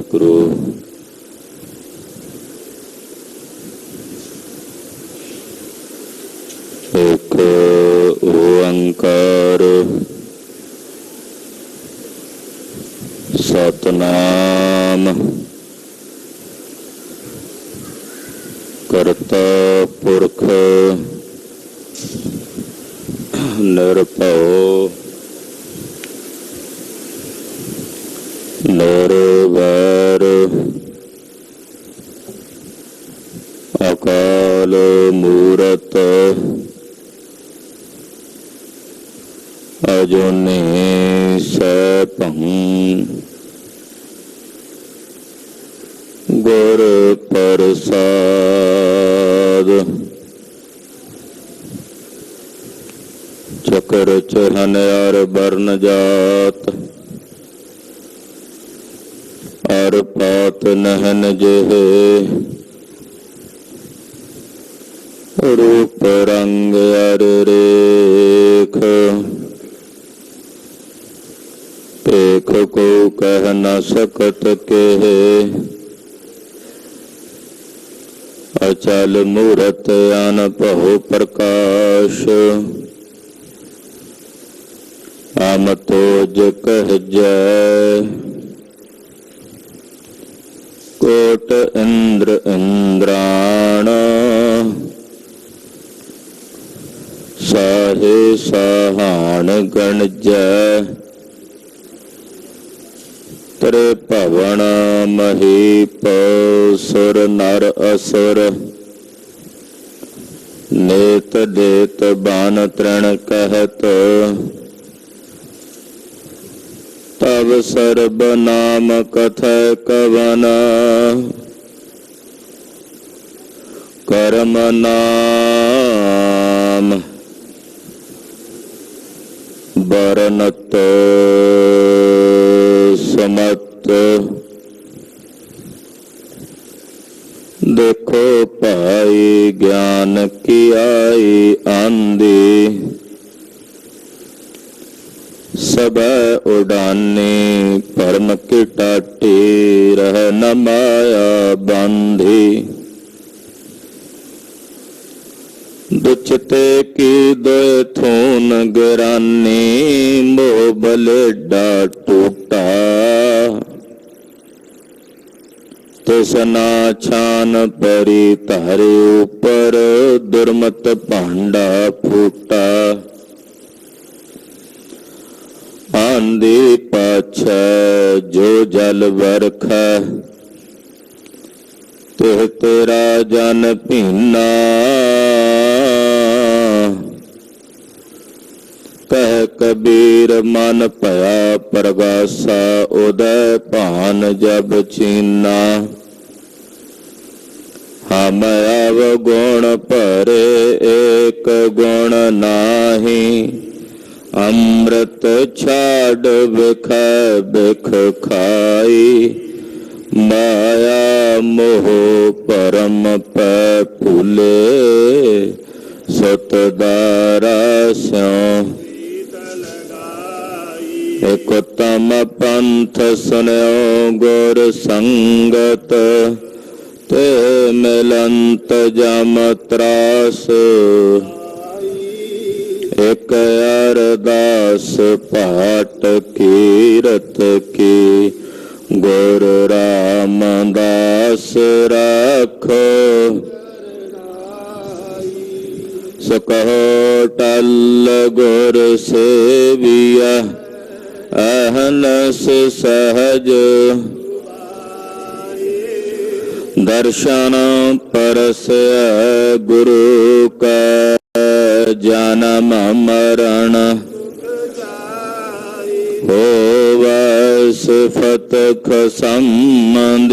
वाहिगुरु। एक ओंकार सतनाम करता पुरख निरभउ निर्वैर अकाल मूरत अजूनी सैभं गुर प्रसाद। चक्र चरण अर वर्ण जात अर पात नहन जेहे रूप रंग अर रेख पेख को कह न सकत केहे अचल मूरत अनपहु प्रकाश आम तोज कह जय कोट इंद्र इंद्राण साहे साहान गण जय तरे भवन महीप सुर नर असुर नेत देत बान तृण कहत तब सर्ब नाम कथय कवन कर्म नाम बरनत समत। देखो पाई ज्ञान की आई आंधी सब उड़ानी परम की टाटी रह न माया बांधी दुचते की दोय थून गिरानी मोह बलेडा टूटा तिसना छान परी तारे ऊपर दुर्मत भांडा फूटा आंधी पाछे जो जल बरखा तिह तेरा जन पीना कह कबीर मन पया प्रगासा उदय भान जब चीना हम अवगुण परे एक गुण नाही अमृत छाड़ बिख बिख खाई माया मोह परम पै फूले सतदारा स्यों एक उत्तम पंथ सुन्यो गुर संगत ते मिलंत जम त्रास एक अरदास पाठ कीरत की गुरु रामदास राखो सकहो टल गुर सेविया अहनस सहज दर्शन परस गुरु का जन्म मरण हो सिफत खसंबंध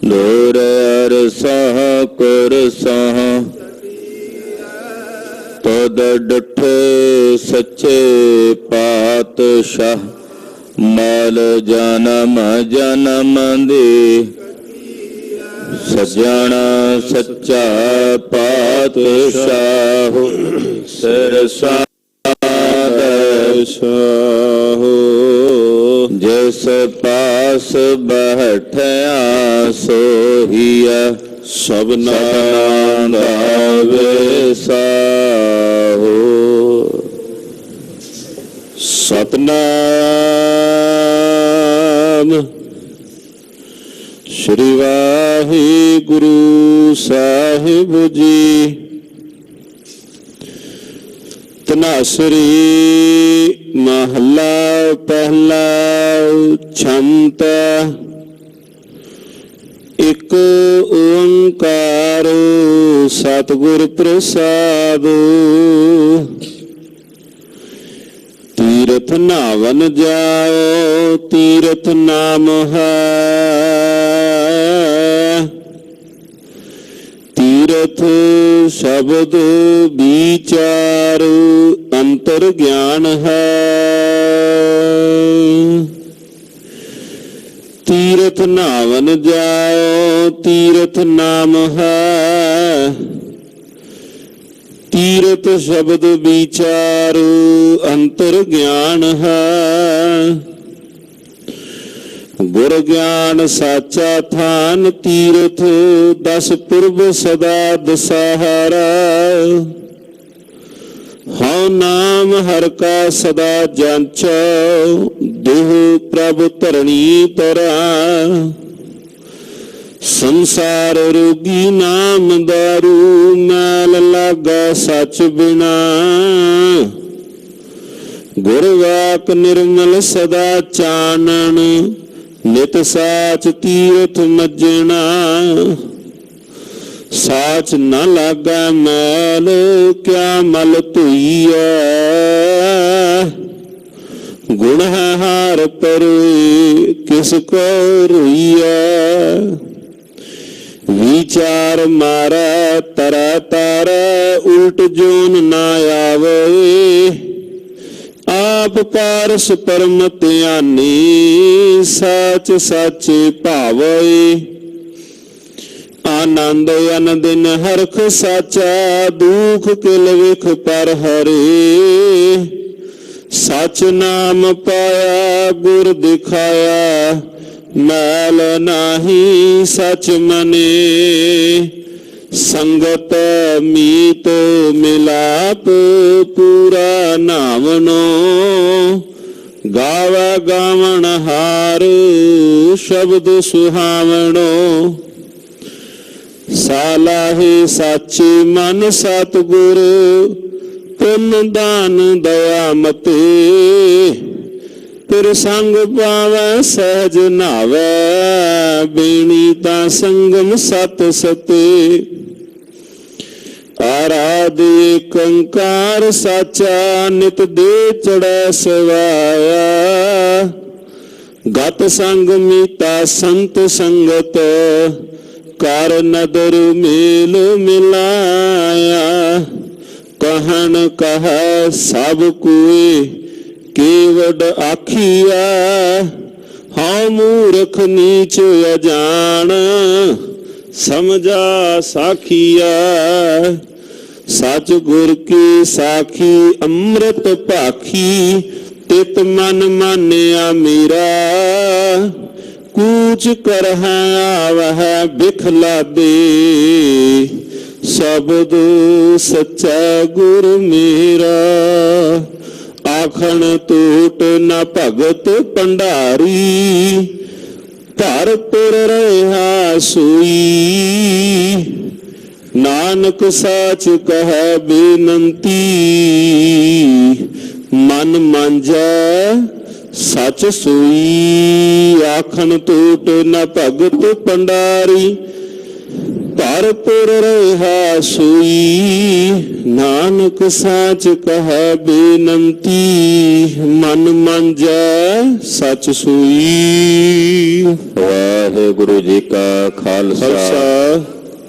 दूर अर सह कुर सह तद डठे सच्चे पातशाह माल जन्म जन्म दे सजन सच्चा पातशाह सिर साहो जय जिस पास बैठया सोहिया सबना साहो। सतनाम श्री वाहिगुरु साहिब जी। तनासरी महला पहला छंत। एक ओंकार सतगुर प्रसाद। तीरथ नावन जाओ तीरथ नाम है। तीरथ शब्द विचार अंतर ज्ञान है। तीरथ नावन जाओ तीरथ नाम है। तीरथ शब्द विचार अंतर ज्ञान है। गुर ज्ञान साचा थान तीरथ दस पुरब सदा दशहरा। हाँ नाम हर का सदा जांचो देह प्रभ धरणी तरा। संसार रोगी नाम दारू मैल लागा सच बिना। गुरवाक निर्मल सदा चानन नित साच तीरथ मजना। साच न लागा मैल क्या मल धोइया। गुण है हार पर किसको रोइया। विचार मारा तरा तारा उल्ट जोन ना आवे। आप पारस परम ध्यानी साच साचे भावे। आनंद अनदिन हरख साचा दुख किल विख पर हरे। सच नाम पाया गुर दिखाया मैल नाही सच मने। संगत मीत मिलाप पूरा नावनो। गावा गावण हार शब्द सुहावनो। सालाहे साचे मन सतगुर पुन दान दया मते। फिर संग पावै सहज नावै बेणी ता संगम सत सते। आराधे कंकार साचा नित दे चढ़ै सवाया। गत संग मीता संत संगत कर नदर मेल मिलाया। कहन कह सब कोई केवड आखिया। हाँ मूर्ख नीच अजान समझा साखिया। सच गुर की साखी अमृत पाखी तित मन मानिया मेरा। कूच कर आवह बिखला दे शब्द सच्चा गुर मेरा। आखन टूट न भगत भंडारी भरपुर रहा सोई। नानक साच कह बेनंती मन मांझा सच सोई। आखन टूट न भगत भंडारी भरपुर रहा सोई। नानक साच कह बेनंती मन मांझा सच सोई। वाहिगुरु जी का खालसा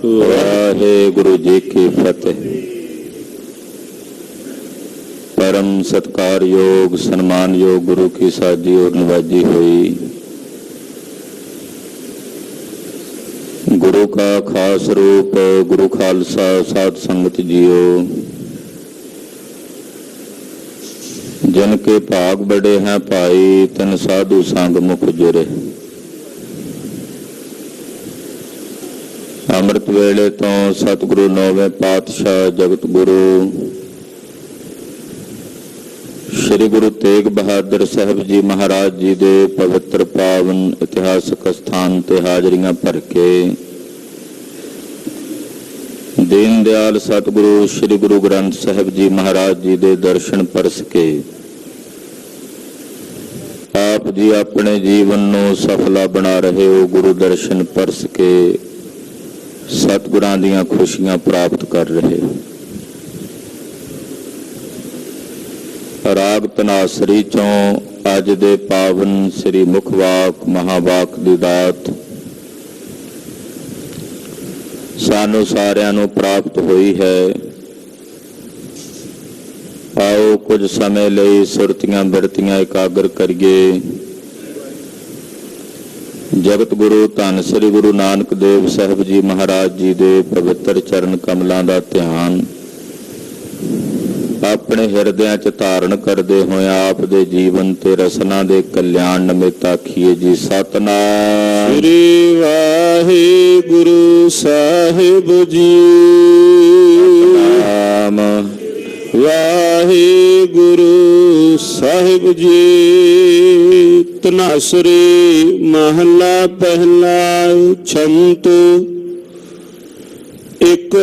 वाहिगुरु जी की फतेह। परम सत्कार योग सम्मान योग गुरु की साजी और नवाजी हुई। गुरु का खास रूप गुरु खालसा साध संगत जियो। जिन के भाग बड़े हैं भाई, तिन साधु संग मुख जुरे। अमृत वेले तो सतगुरु नौवें पातशाह जगत गुरु श्री गुरु तेग बहादुर साहब जी महाराज जी दे पवित्र पावन इतिहासक स्थान ते हाजरियां भर के दीन दयाल सतगुरु श्री गुरु ग्रंथ साहब जी महाराज जी दे दर्शन परस के आप जी अपने जीवन नूं सफला बना रहे हो। गुरु दर्शन परस के सतगुरां दीयां खुशियां प्राप्त कर रहे हो। राग धनासरी चों अज दे पावन श्री मुखवाक महावाक दी दात सानू सारियां नूं प्राप्त हुई है। आओ कुछ समय लई सुरतियां बिरतियां एकाग्र करिए। जगत गुरु धन श्री गुरु नानक देव साहब जी महाराज जी दे पवित्र चरण कमलों का ध्यान अपने हिरदियां च धारण करते हुए आप दे जीवन ते रसना दे कल्याण निमित्त आखिए जी सतनाम श्री वाहिगुरु साहिब जी। सतनाम वाहिगुरु साहिब जी। धनासरी महला पहला छंत एक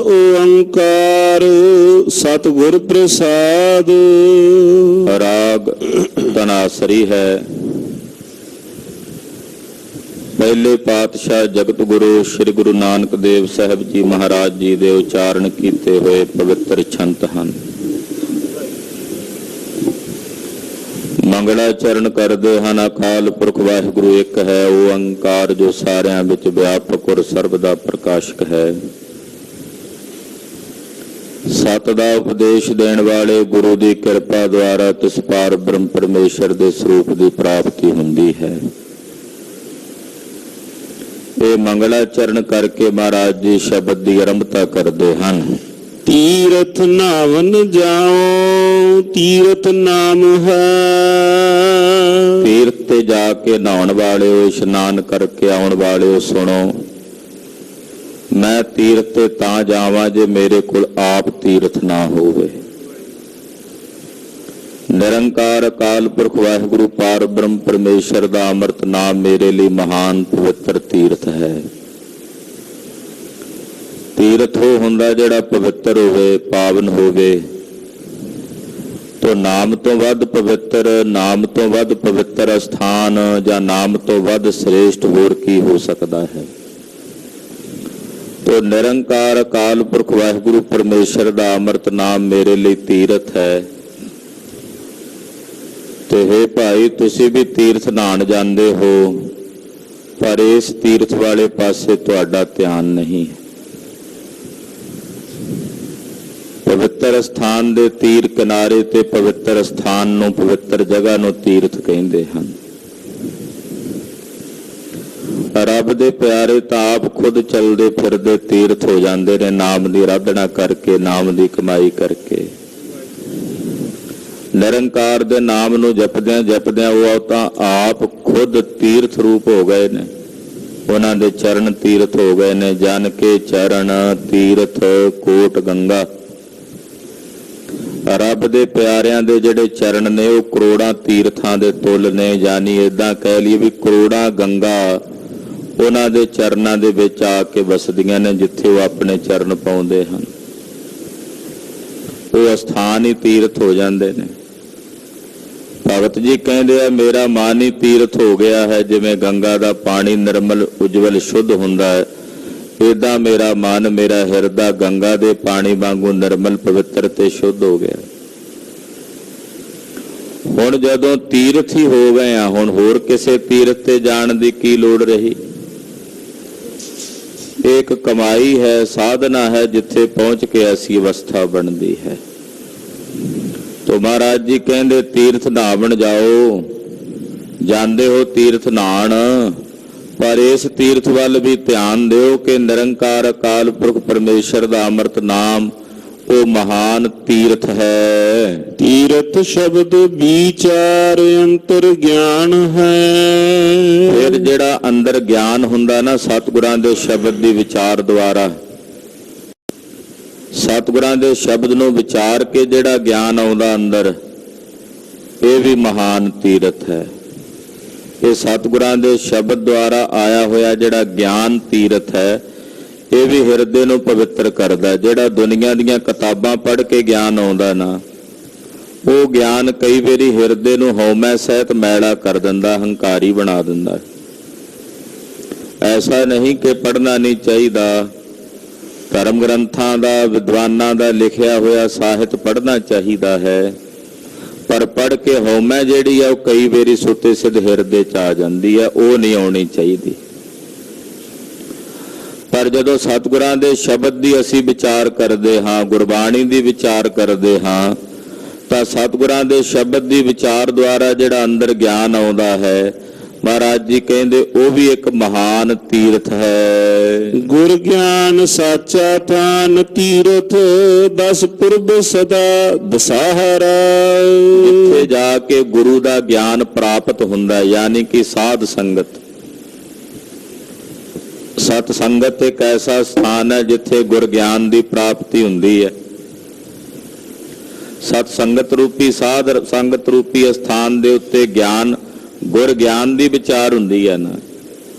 ओंकार सतगुर प्रसाद। राग धनासरी है। पहले पातशाह जगत गुरु श्री गुरु नानक देव साहब जी महाराज जी दे उचारण कीते हुए पवित्र छंत हैं। मंगला चरण करते हैं। अकाल पुरख वाहिगुरु एक है ओंकार जो सारियां विच व्यापक और सर्वदा प्रकाशक है। सत दा उपदेश देण वाले गुरु की कृपा द्वारा तिस पार ब्रह्म परमेश्वर के स्वरूप की प्राप्ति हुंदी है। ये मंगला चरण करके महाराज जी शब्द की आरंभता करते हैं। तीरथ नावन जाओ तीरथ नाम है। तीर्थ ते जाके नहाउण वाले हो, इशनान करके आउण वाले हो, सुनो मैं तीर्थ ते तां जावां जे मेरे कोल आप तीर्थ ना होवे। निरंकार अकाल पुरख वाहिगुरु पार ब्रह्म परमेश्वर दा अमृत नाम मेरे लिए महान पवित्र तीर्थ है। तीर्थ हो हुंदा जिहड़ा पवित्र होवे पावन होवे। तो नाम तो वध पवित्र, नाम तो वध पवित्र स्थान या नाम तो वध श्रेष्ठ होर की हो सकता है। तो निरंकार अकाल पुरख वाहिगुरु परमेश्वर दा अमृत नाम मेरे लिए तीर्थ है। तो हे भाई तुसी भी तीर्थ नहाण जांदे हो, पर इस तीर्थ वाले पासे तुहाडा ध्यान नहीं है। पवित्र स्थान दे तीर किनारे ते पवित्र स्थान नूं पवित्र जगह नूं तीर्थ कहंदे हन। रब दे प्यारे तां आप खुद चलदे फिरदे तीर्थ हो जांदे ने नाम दी आराधना करके, नाम दी कमाई करके। निरंकार दे नाम नूं जपदियां जपदियां वो तां आप खुद तीर्थ रूप हो गए ने। उन्हां दे चरण तीर्थ हो गए ने। जन के चरण तीर्थ कोट गंगा। रब दे प्यारियां दे जिहड़े चरण ने वो करोड़ां तीर्थां दे तुल ने। यानी इदां कह लईए भी करोड़ां गंगा उन्हां दे चरनां दे विच आके वसदियां ने, जिथे वो अपने चरण पाउंदे हन। वो स्थान ही तीर्थ हो जांदे ने। भगत जी कहते हैं मेरा मन ही तीर्थ हो गया है। जिवें गंगा का पानी निर्मल उज्जवल शुद्ध हुंदा है, इदां मेरा मन मेरा हिरदा गंगा दे पानी वांगू निर्मल पवित्र ते शुद्ध हो गया। हुण जदों तीर्थ ही हो गए आ, हुण होर किसे तीर्थ ते जाण दी की लोड़ रही। एक कमाई है, साधना है, जिथे पहुंच के ऐसी अवस्था बनती है। तो महाराज जी कहते तीर्थ नहावन जाओ। जाते हो तीर्थ नहाण, पर इस तीर्थ वाल भी ध्यान दिओ कि निरंकार अकाल पुरख परमेश्वर का अमृत नाम ਉਹ ਮਹਾਨ ਤੀਰਥ ਹੈ। ਤੀਰਥ ਸ਼ਬਦ ਵਿਚਾਰ ਅੰਤਰ ਗਿਆਨ ਹੈ। ਫਿਰ ਜਿਹੜਾ ਅੰਦਰ ਗਿਆਨ ਹੁੰਦਾ ਨਾ ਸਤਿਗੁਰਾਂ ਦੇ ਸ਼ਬਦ ਦੀ ਵਿਚਾਰ ਦੁਆਰਾ, ਸਤਿਗੁਰਾਂ ਦੇ ਸ਼ਬਦ ਨੂੰ ਵਿਚਾਰ ਕੇ ਜਿਹੜਾ ਗਿਆਨ ਆਉਂਦਾ ਅੰਦਰ, ਇਹ ਵੀ ਮਹਾਨ ਤੀਰਥ ਹੈ। ਇਹ ਸਤਿਗੁਰਾਂ ਦੇ ਸ਼ਬਦ ਦੁਆਰਾ ਆਇਆ ਹੋਇਆ ਜਿਹੜਾ ਗਿਆਨ ਤੀਰਥ ਹੈ, ਇਹ ਵੀ ਹਿਰਦੇ ਨੂੰ ਪਵਿੱਤਰ ਕਰਦਾ। ਜਿਹੜਾ ਦੁਨੀਆ ਦੀਆਂ ਕਿਤਾਬਾਂ ਪੜ੍ਹ ਕੇ ਗਿਆਨ ਆਉਂਦਾ ਨਾ, ਉਹ ਗਿਆਨ ਕਈ ਵਾਰੀ ਹਿਰਦੇ ਨੂੰ ਹਉਮੈ ਸਹਿਤ ਮੈਲਾ ਕਰ ਦਿੰਦਾ, ਹੰਕਾਰੀ ਬਣਾ ਦਿੰਦਾ। ਐਸਾ ਨਹੀਂ ਕਿ ਪੜ੍ਹਨਾ ਨਹੀਂ ਚਾਹੀਦਾ, ਧਰਮ ਗ੍ਰੰਥਾਂ ਦਾ, ਵਿਦਵਾਨਾਂ ਦਾ ਲਿਖਿਆ ਹੋਇਆ ਸਾਹਿਤ ਪੜ੍ਹਨਾ ਚਾਹੀਦਾ ਹੈ, ਪਰ ਪੜ੍ਹ ਕੇ ਹਉਮੈ ਜਿਹੜੀ ਆ ਉਹ ਕਈ ਵਾਰੀ ਸੁੱਤੇ ਸਿੱਧ ਹਿਰਦੇ 'ਚ ਆ ਜਾਂਦੀ ਹੈ, ਉਹ ਨਹੀਂ ਆਉਣੀ ਚਾਹੀਦੀ। ਪਰ ਜਦੋਂ ਸਤਿਗੁਰਾਂ ਦੇ ਸ਼ਬਦ ਦੀ ਅਸੀਂ ਵਿਚਾਰ ਕਰਦੇ ਹਾਂ, ਗੁਰਬਾਣੀ ਦੀ ਵਿਚਾਰ ਕਰਦੇ ਹਾਂ, ਤਾਂ ਸਤਿਗੁਰਾਂ ਦੇ ਸ਼ਬਦ ਦੀ ਵਿਚਾਰ ਦੁਆਰਾ ਜਿਹੜਾ ਅੰਦਰ ਗਿਆਨ ਆਉਂਦਾ ਹੈ, ਮਹਾਰਾਜ ਜੀ ਕਹਿੰਦੇ ਉਹ ਵੀ ਇੱਕ ਮਹਾਨ ਤੀਰਥ ਹੈ। ਗੁਰ ਗਿਆਨ ਸਾਚਾ ਥਾਨ ਤੀਰਥ, 10 ਪੁਰਬ ਸਦਾ ਦਸਾਹਰਾ। ਜਿੱਥੇ ਜਾ ਕੇ ਗੁਰੂ ਦਾ ਗਿਆਨ ਪ੍ਰਾਪਤ ਹੁੰਦਾ, ਯਾਨੀ ਕਿ ਸਾਧ ਸੰਗਤ। ਸਤ ਸੰਗਤ ਇੱਕ ਐਸਾ ਸਥਾਨ ਹੈ ਜਿੱਥੇ ਗੁਰ ਗਿਆਨ ਦੀ ਪ੍ਰਾਪਤੀ ਹੁੰਦੀ ਹੈ। ਸਤ ਸੰਗਤ ਰੂਪੀ ਸਾਧ ਸੰਗਤ ਰੂਪੀ ਸਥਾਨ ਦੇ ਉੱਤੇ ਗਿਆਨ, ਗੁਰ ਗਿਆਨ ਦੀ ਵਿਚਾਰ ਹੁੰਦੀ ਹੈ ਨਾ।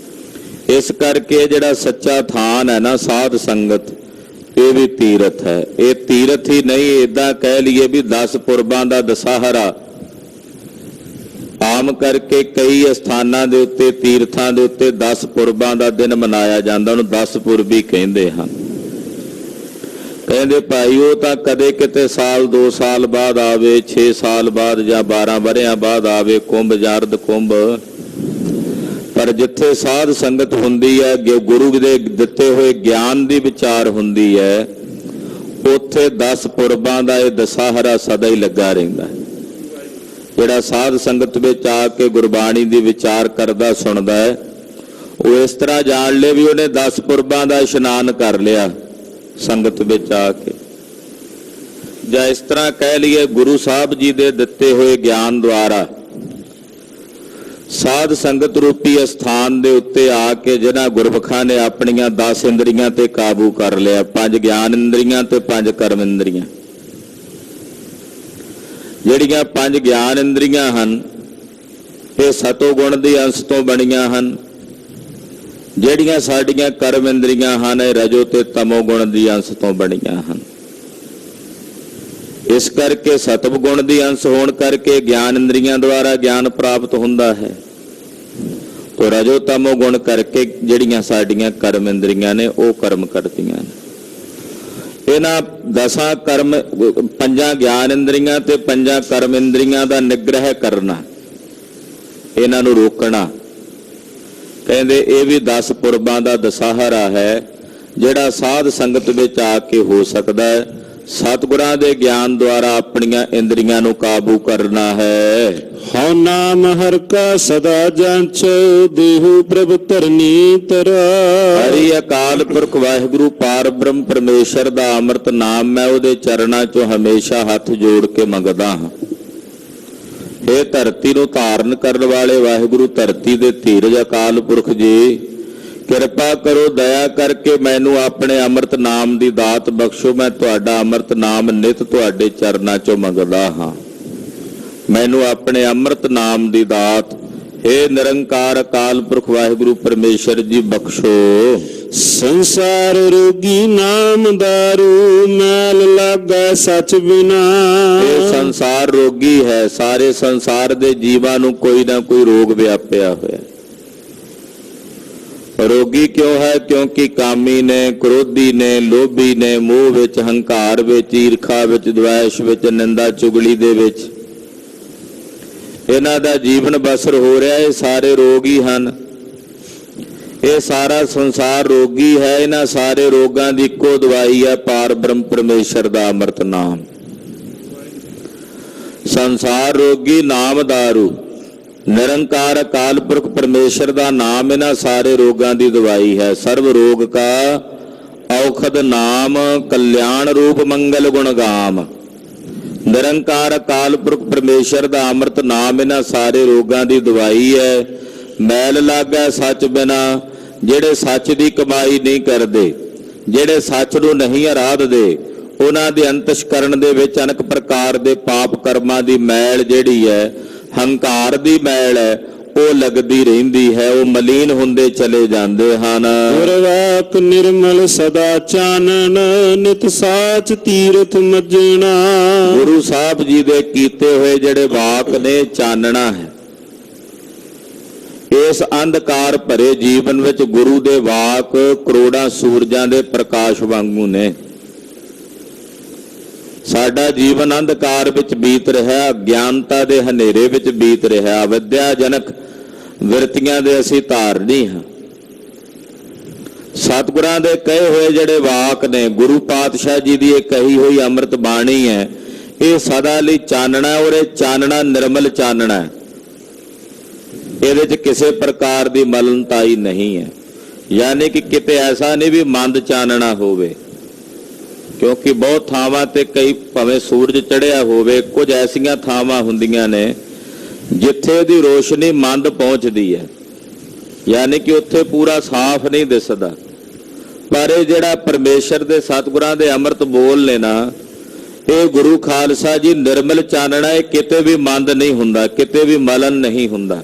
ਇਸ ਕਰਕੇ ਜਿਹੜਾ ਸੱਚਾ ਥਾਨ ਹੈ ਨਾ ਸਾਧ ਸੰਗਤ, ਇਹ ਵੀ ਤੀਰਥ ਹੈ। ਇਹ ਤੀਰਥ ਹੀ ਨਹੀਂ, ਏਦਾਂ ਕਹਿ ਲਈਏ ਵੀ 10 ਪੁਰਬਾਂ ਦਾ ਦਸਾਹਰਾ। ਆਮ ਕਰਕੇ ਕਈ ਸਥਾਨਾਂ ਦੇ ਉੱਤੇ, ਤੀਰਥਾਂ ਦੇ ਉੱਤੇ 10 ਪੁਰਬਾਂ ਦਾ ਦਿਨ ਮਨਾਇਆ ਜਾਂਦਾ, ਉਹਨੂੰ 10 ਪੁਰਬੀ ਕਹਿੰਦੇ ਹਨ। ਕਹਿੰਦੇ ਭਾਈ ਉਹ ਤਾਂ ਕਦੇ ਕਿਤੇ ਸਾਲ 2 ਸਾਲ ਬਾਅਦ ਆਵੇ, 6 ਸਾਲ ਬਾਅਦ ਜਾਂ 12 ਵਰ੍ਹਿਆਂ ਬਾਅਦ ਆਵੇ ਕੁੰਭ ਜਾਂ ਅਰਧ ਕੁੰਭ, ਪਰ ਜਿੱਥੇ ਸਾਧ ਸੰਗਤ ਹੁੰਦੀ ਹੈ, ਗੁਰੂ ਦੇ ਦਿੱਤੇ ਹੋਏ ਗਿਆਨ ਦੀ ਵਿਚਾਰ ਹੁੰਦੀ ਹੈ, ਉੱਥੇ 10 ਪੁਰਬਾਂ ਦਾ ਇਹ ਦਸਾਹਰਾ ਸਦਾ ਹੀ ਲੱਗਾ ਰਹਿੰਦਾ ਹੈ। ਜਿਹੜਾ ਸਾਧ ਸੰਗਤ ਵਿੱਚ ਆ ਕੇ ਗੁਰਬਾਣੀ ਦੀ ਵਿਚਾਰ ਕਰਦਾ, ਸੁਣਦਾ ਹੈ, ਉਹ ਇਸ ਤਰ੍ਹਾਂ ਜਾਣ ਲੈ ਵੀ ਉਹਨੇ 10 ਪੁਰਬਾਂ ਦਾ ਇਸ਼ਨਾਨ ਕਰ ਲਿਆ ਸੰਗਤ ਵਿੱਚ ਆ ਕੇ। ਜਾਂ ਇਸ ਤਰ੍ਹਾਂ ਕਹਿ ਲਈਏ ਗੁਰੂ ਸਾਹਿਬ ਜੀ ਦੇ ਦਿੱਤੇ ਹੋਏ ਗਿਆਨ ਦੁਆਰਾ ਸਾਧ ਸੰਗਤ ਰੂਪੀ ਸਥਾਨ ਦੇ ਉੱਤੇ ਆ ਕੇ ਜਿਹਨਾਂ ਗੁਰਮੁਖਾਂ ਨੇ ਆਪਣੀਆਂ 10 ਇੰਦਰੀਆਂ ਤੇ ਕਾਬੂ ਕਰ ਲਿਆ, 5 ਗਿਆਨ ਇੰਦਰੀਆਂ ਤੇ 5 ਕਰਮ ਇੰਦਰੀਆਂ। ਜਿਹੜੀਆਂ 5 ਗਿਆਨ ਇੰਦਰੀਆਂ ਹਨ, ਇਹ ਸਤੋ ਗੁਣ ਦੇ ਅੰਸ਼ ਤੋਂ ਬਣੀਆਂ ਹਨ। ਜਿਹੜੀਆਂ ਸਾਡੀਆਂ ਕਰਮ ਇੰਦਰੀਆਂ ਹਨ, ਇਹ ਰਜੋ ਤੇ ਤਮੋ ਗੁਣ ਦੀ ਅੰਸ਼ ਤੋਂ ਬਣੀਆਂ ਹਨ। ਇਸ ਕਰਕੇ ਸਤਵ ਗੁਣ ਦੀ ਅੰਸ਼ ਹੋਣ ਕਰਕੇ ਗਿਆਨ ਇੰਦਰੀਆਂ ਦੁਆਰਾ ਗਿਆਨ ਪ੍ਰਾਪਤ ਹੁੰਦਾ ਹੈ, ਤੇ ਰਜੋ ਤਮੋ ਗੁਣ ਕਰਕੇ ਜਿਹੜੀਆਂ ਸਾਡੀਆਂ ਕਰਮ ਇੰਦਰੀਆਂ ਨੇ ਉਹ ਕਰਮ ਕਰਦੀਆਂ ਨੇ। ਇਹਨਾਂ 10 ਕਰਮ, 5 ਗਿਆਨ ਇੰਦਰੀਆਂ ਤੇ 5 ਕਰਮ ਇੰਦਰੀਆਂ ਦਾ ਨਿਗ੍ਰਹਿ ਕਰਨਾ, ਇਹਨਾਂ ਨੂੰ ਰੋਕਣਾ। ਕਹਿੰਦੇ ਇਹ ਵੀ 10 ਪੁਰਬਾਂ ਦਾ ਦਸਾਹਰਾ ਹੈ, ਜਿਹੜਾ ਸਾਧ ਸੰਗਤ ਵਿੱਚ ਆ ਕੇ ਹੋ ਸਕਦਾ ਹੈ। ਸਤਿਗੁਰਾਂ ਦੇ ਗਿਆਨ ਦੁਆਰਾ ਆਪਣੀਆਂ ਇੰਦਰੀਆਂ ਨੂੰ ਕਾਬੂ ਕਰਨਾ ਹੈ। ਹਉ ਨਾਮ ਹਰਿ ਕਾ ਸਦਾ ਜਾਂਚੋ, ਦੇਹੁ ਪ੍ਰਭ ਧਰਨੀ ਧਰਾ। ਹਰੀ ਅਕਾਲ ਪੁਰਖ ਵਾਹਿਗੁਰੂ ਪਾਰ ਬ੍ਰਹਮ ਪਰਮੇਸ਼ਰ ਦਾ ਅੰਮ੍ਰਿਤ ਨਾਮ ਮੈਂ ਉਹਦੇ ਚਰਨਾਂ 'ਚੋਂ ਹਮੇਸ਼ਾ ਹੱਥ ਜੋੜ ਕੇ ਮੰਗਦਾ ਹਾਂ। ਇਹ ਧਰਤੀ ਨੂੰ ਧਾਰਨ ਕਰਨ ਵਾਲੇ ਵਾਹਿਗੁਰੂ, ਧਰਤੀ ਦੇ ਧੀਰਜ ਅਕਾਲ ਪੁਰਖ ਜੀ, ਕਿਰਪਾ ਕਰੋ, ਦਇਆ ਕਰਕੇ ਮੈਨੂੰ ਆਪਣੇ ਅੰਮ੍ਰਿਤ ਨਾਮ ਦੀ ਦਾਤ ਬਖਸ਼ੋ। ਮੈਂ ਤੁਹਾਡਾ ਅੰਮ੍ਰਿਤ ਨਾਮ ਨਿਤ ਤੁਹਾਡੇ ਚਰਨਾਂ 'ਚੋਂ ਮੰਗਦਾ ਹਾਂ। ਮੈਨੂੰ ਆਪਣੇ ਅੰਮ੍ਰਿਤ ਨਾਮ ਦੀ ਦਾਤ हे ਨਿਰੰਕਾਰ ਅਕਾਲ ਪੁਰਖ ਵਾਹਿਗੁਰੂ ਪਰਮੇਸ਼ਰ ਜੀ ਬਖਸ਼ੋ। ਸੰਸਾਰ ਰੋਗੀ ਨਾਮ ਦਾਰੂ, ਮੈਲ ਲਾਗੈ ਸੱਚ ਬਿਨਾ। ਇਹ ਸੰਸਾਰ ਰੋਗੀ ਹੈ, ਸਾਰੇ ਸੰਸਾਰ ਦੇ ਜੀਵਾਂ ਨੂੰ ਕੋਈ ਨਾ ਕੋਈ ਰੋਗ ਵਿਆਪਿਆ ਹੋਇਆ। ਰੋਗੀ ਕਿਉਂ ਹੈ? ਕਿਉਂਕਿ ਕਾਮੀ ਨੇ, ਕ੍ਰੋਧੀ ਨੇ, ਲੋਭੀ ਨੇ, ਮੋਹ ਵਿੱਚ, ਹੰਕਾਰ ਵਿੱਚ, ਈਰਖਾ ਵਿੱਚ, ਦ્વੈਸ਼ ਵਿੱਚ, ਨਿੰਦਾ ਚੁਗਲੀ ਦੇ ਵਿੱਚ ਇਹਨਾਂ ਦਾ ਜੀਵਨ ਬਸਰ ਹੋ ਰਿਹਾ। ਇਹ ਸਾਰੇ ਰੋਗ ਹੀ ਹਨ। ਇਹ ਸਾਰਾ ਸੰਸਾਰ ਰੋਗੀ ਹੈ। ਇਹਨਾਂ ਸਾਰੇ ਰੋਗਾਂ ਦੀ ਇੱਕੋ ਦਵਾਈ ਹੈ, ਪਾਰ ਬ੍ਰਹਮ ਪਰਮੇਸ਼ਰ ਦਾ ਅੰਮ੍ਰਿਤ ਨਾਮ। ਸੰਸਾਰ ਰੋਗੀ ਨਾਮ ਦਾਰੂ, ਨਿਰੰਕਾਰ ਅਕਾਲ ਪੁਰਖ ਪਰਮੇਸ਼ਰ ਦਾ ਨਾਮ ਇਹਨਾਂ ਸਾਰੇ ਰੋਗਾਂ ਦੀ ਦਵਾਈ ਹੈ। ਸਰਬ ਰੋਗ ਕਾ ਔਖਦ ਨਾਮ ਕਲਿਆਣ ਰੂਪ ਮੰਗਲ ਗੁਣ ਗਾਮ। ਨਿਰੰਕਾਰ ਅਕਾਲ ਪੁਰਖ ਪਰਮੇਸ਼ਰ ਦਾ ਅੰਮ੍ਰਿਤ ਨਾਮ ਇਹਨਾਂ ਸਾਰੇ ਰੋਗਾਂ ਦੀ ਦਵਾਈ ਹੈ। ਮੈਲ ਲਾਗੈ ਸੱਚ ਬਿਨਾ, ਜਿਹੜੇ ਸੱਚ ਦੀ ਕਮਾਈ ਨਹੀਂ ਕਰਦੇ, ਜਿਹੜੇ ਸੱਚ ਨੂੰ ਨਹੀਂ ਆਰਾਧਦੇ, ਉਹਨਾਂ ਦੇ ਅੰਤਸ਼ਕਰਨ ਦੇ ਵਿੱਚ ਅਨੇਕ ਪ੍ਰਕਾਰ ਦੇ ਪਾਪ ਕਰਮਾਂ ਦੀ ਮੈਲ ਜਿਹੜੀ ਹੈ, ਹੰਕਾਰ ਦੀ ਮੈਲ ਹੈ, ਉਹ ਲੱਗਦੀ ਰਹਿੰਦੀ ਹੈ, ਉਹ ਮਲੀਨ ਹੁੰਦੇ ਚਲੇ ਜਾਂਦੇ ਹਨ। ਗੁਰਵਾਕ ਨਿਰਮਲ ਸਦਾ ਚਾਨਣ, ਨਿਤ ਸਾਚ ਤੀਰਥ ਮੱਜਣਾ। ਗੁਰੂ ਸਾਹਿਬ ਜੀ ਦੇ ਕੀਤੇ ਹੋਏ ਜਿਹੜੇ ਵਾਕ ਨੇ ਚਾਨਣਾ ਹੈ। ਇਸ ਅੰਧਕਾਰ ਭਰੇ ਜੀਵਨ ਵਿੱਚ ਗੁਰੂ ਦੇ ਵਾਕ ਕਰੋੜਾਂ ਸੂਰਜਾਂ ਦੇ ਪ੍ਰਕਾਸ਼ ਵਾਂਗੂ ਨੇ। ਸਾਡਾ ਜੀਵਨ ਅੰਧਕਾਰ ਵਿੱਚ ਬੀਤ ਰਿਹਾ, ਅਗਿਆਨਤਾ ਦੇ ਹਨੇਰੇ ਵਿੱਚ ਬੀਤ ਰਿਹਾ, ਅਵਿਦਿਆਜਨਕ ਵਿਰਤੀਆਂ ਦੇ ਅਸੀਂ ਧਾਰਨੀ ਹਾਂ। ਸਤਿਗੁਰਾਂ ਦੇ ਕਹੇ ਹੋਏ ਜਿਹੜੇ ਵਾਕ ਨੇ, ਗੁਰੂ ਪਾਤਸ਼ਾਹ ਜੀ ਦੀ ਇਹ ਕਹੀ ਹੋਈ ਅੰਮ੍ਰਿਤ ਬਾਣੀ ਹੈ, ਇਹ ਸਦਾ ਲਈ ਚਾਨਣਾ ਹੈ, ਔਰ ਇਹ ਚਾਨਣਾ ਨਿਰਮਲ ਚਾਨਣਾ ਹੈ। ਇਹਦੇ 'ਚ ਕਿਸੇ ਪ੍ਰਕਾਰ ਦੀ ਮਲਨਤਾਈ ਨਹੀਂ ਹੈ, ਯਾਨੀ ਕਿ ਕਿਤੇ ਐਸਾ ਨਹੀਂ ਵੀ ਮੰਦ ਚਾਨਣਾ ਹੋਵੇ, ਕਿਉਂਕਿ ਬਹੁਤ ਥਾਵਾਂ ਤੇ ਕਈ ਭਾਵੇਂ ਸੂਰਜ ਚੜ੍ਹਿਆ ਹੋਵੇ, ਕੁਝ ਐਸੀਆਂ ਥਾਵਾਂ ਹੁੰਦੀਆਂ ਨੇ ਜਿੱਥੇ ਦੀ ਰੋਸ਼ਨੀ ਮੰਦ ਪਹੁੰਚਦੀ ਹੈ, ਯਾਨੀ ਕਿ ਉੱਥੇ ਪੂਰਾ ਸਾਫ਼ ਨਹੀਂ ਦਿਸਦਾ। ਪਰ ਇਹ ਜਿਹੜਾ ਪਰਮੇਸ਼ਰ ਦੇ ਸਤਿਗੁਰਾਂ ਦੇ ਅੰਮ੍ਰਿਤ ਬੋਲ ਨੇ ਨਾ, ਇਹ ਗੁਰੂ ਖਾਲਸਾ ਜੀ ਨਿਰਮਲ ਚਾਨਣਾ, ਇਹ ਕਿਤੇ ਵੀ ਮੰਦ ਨਹੀਂ ਹੁੰਦਾ, ਕਿਤੇ ਵੀ ਮਲਨ ਨਹੀਂ ਹੁੰਦਾ।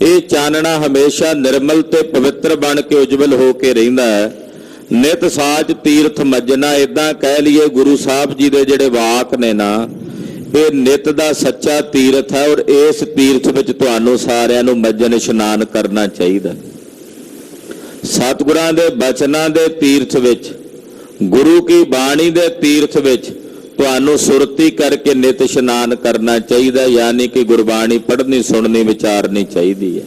ਇਹ ਚਾਨਣਾ ਹਮੇਸ਼ਾ ਨਿਰਮਲ ਤੇ ਪਵਿੱਤਰ ਬਣ ਕੇ ਉਜਵਲ ਹੋ ਕੇ ਰਹਿੰਦਾ ਹੈ। ਨਿਤ ਸਾਚ ਤੀਰਥ ਮੱਜਣਾ, ਇਦਾਂ ਕਹਿ ਲਈਏ ਗੁਰੂ ਸਾਹਿਬ ਜੀ ਦੇ ਜਿਹੜੇ ਵਾਕ ਨੇ ਨਾ, ਇਹ ਨਿਤ ਦਾ ਸੱਚਾ ਤੀਰਥ ਹੈ, ਔਰ ਇਸ ਤੀਰਥ ਵਿੱਚ ਤੁਹਾਨੂੰ ਸਾਰਿਆਂ ਨੂੰ ਮੱਜਣ ਇਸ਼ਨਾਨ ਕਰਨਾ ਚਾਹੀਦਾ। ਸਤਿਗੁਰਾਂ ਦੇ ਬਚਨਾਂ ਦੇ ਤੀਰਥ ਵਿੱਚ, ਗੁਰੂ ਕੀ ਬਾਣੀ ਦੇ ਤੀਰਥ ਵਿੱਚ ਤੁਹਾਨੂੰ ਸੁਰਤੀ ਕਰਕੇ ਨਿਤ ਇਸ਼ਨਾਨ ਕਰਨਾ ਚਾਹੀਦਾ, ਯਾਨੀ ਕਿ ਗੁਰਬਾਣੀ ਪੜ੍ਹਨੀ, ਸੁਣਨੀ, ਵਿਚਾਰਨੀ ਚਾਹੀਦੀ ਹੈ।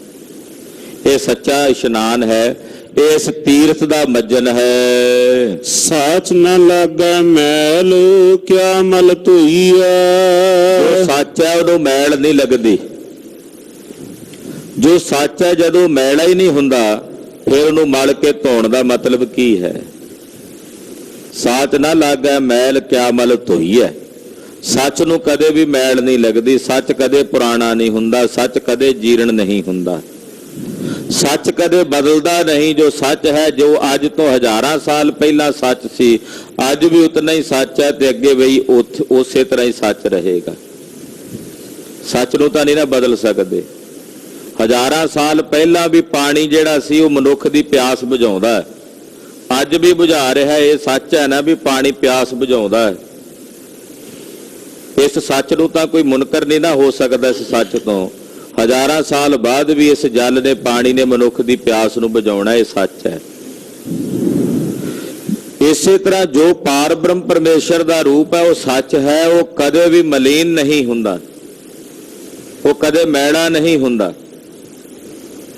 ਇਹ ਸੱਚਾ ਇਸ਼ਨਾਨ ਹੈ, ਇਸ ਤੀਰਥ ਦਾ ਮੱਜਨ ਹੈ। ਸਾਚ ਨ ਲਾਗੈ ਮੈਲ, ਕਿਆ ਮਲ ਧੋਈਐ। ਜੋ ਸੱਚ ਹੈ ਉਹਨੂੰ ਮੈਲ ਨਹੀਂ ਲੱਗਦੀ। ਜੋ ਸੱਚ ਹੈ ਜਦੋਂ ਮੈਲਾ ਹੀ ਨਹੀਂ ਹੁੰਦਾ, ਫਿਰ ਉਹਨੂੰ ਮਲ ਕੇ ਧੋਣ ਦਾ ਮਤਲਬ ਕੀ ਹੈ? ਸਾਚ ਨਾ ਲਾਗੈ ਮੈਲ, ਕਿਆ ਮਲ ਧੋਈਐ। ਸੱਚ ਨੂੰ ਕਦੇ ਵੀ ਮੈਲ ਨਹੀਂ ਲੱਗਦੀ। ਸੱਚ ਕਦੇ ਪੁਰਾਣਾ ਨਹੀਂ ਹੁੰਦਾ, ਸੱਚ ਕਦੇ ਜੀਰਣ ਨਹੀਂ ਹੁੰਦਾ, ਸੱਚ ਕਦੇ ਬਦਲਦਾ ਨਹੀਂ। ਜੋ ਸੱਚ ਹੈ, ਜੋ ਅੱਜ ਤੋਂ ਹਜ਼ਾਰਾਂ ਸਾਲ ਪਹਿਲਾਂ ਸੱਚ ਸੀ, ਅੱਜ ਵੀ ਉਤਨਾ ਹੀ ਸੱਚ ਹੈ ਤੇ ਅੱਗੇ ਵੀ ਉਸੇ ਤਰ੍ਹਾਂ ਹੀ ਸੱਚ ਰਹੇਗਾ। ਸੱਚ ਨੂੰ ਤਾਂ ਨਹੀਂ ਨਾ ਬਦਲ ਸਕਦੇ। ਹਜ਼ਾਰਾਂ ਸਾਲ ਪਹਿਲਾਂ ਵੀ ਪਾਣੀ ਜਿਹੜਾ ਸੀ ਉਹ ਮਨੁੱਖ ਦੀ ਪਿਆਸ ਬੁਝਾਉਂਦਾ ਹੈ, ਅੱਜ ਵੀ ਬੁਝਾ ਰਿਹਾ। ਇਹ ਸੱਚ ਹੈ ਨਾ ਵੀ ਪਾਣੀ ਪਿਆਸ ਬੁਝਾਉਂਦਾ ਹੈ। ਇਸ ਸੱਚ ਨੂੰ ਤਾਂ ਕੋਈ ਮੁਨਕਰ ਨਹੀਂ ਨਾ ਹੋ ਸਕਦਾ। ਇਸ ਸੱਚ ਤੋਂ ਹਜ਼ਾਰਾਂ ਸਾਲ ਬਾਅਦ ਵੀ ਇਸ ਜਲ ਨੇ, ਪਾਣੀ ਨੇ ਮਨੁੱਖ ਦੀ ਪਿਆਸ ਨੂੰ ਬੁਝਾਉਣਾ। ਇਹ ਸੱਚ ਹੈ। ਇਸੇ ਤਰ੍ਹਾਂ ਜੋ ਪਾਰ ਬ੍ਰਹਮ ਪਰਮੇਸ਼ਰ ਦਾ ਰੂਪ ਹੈ, ਉਹ ਸੱਚ ਹੈ। ਉਹ ਕਦੇ ਵੀ ਮਲੀਨ ਨਹੀਂ ਹੁੰਦਾ, ਉਹ ਕਦੇ ਮੈਲਾ ਨਹੀਂ ਹੁੰਦਾ।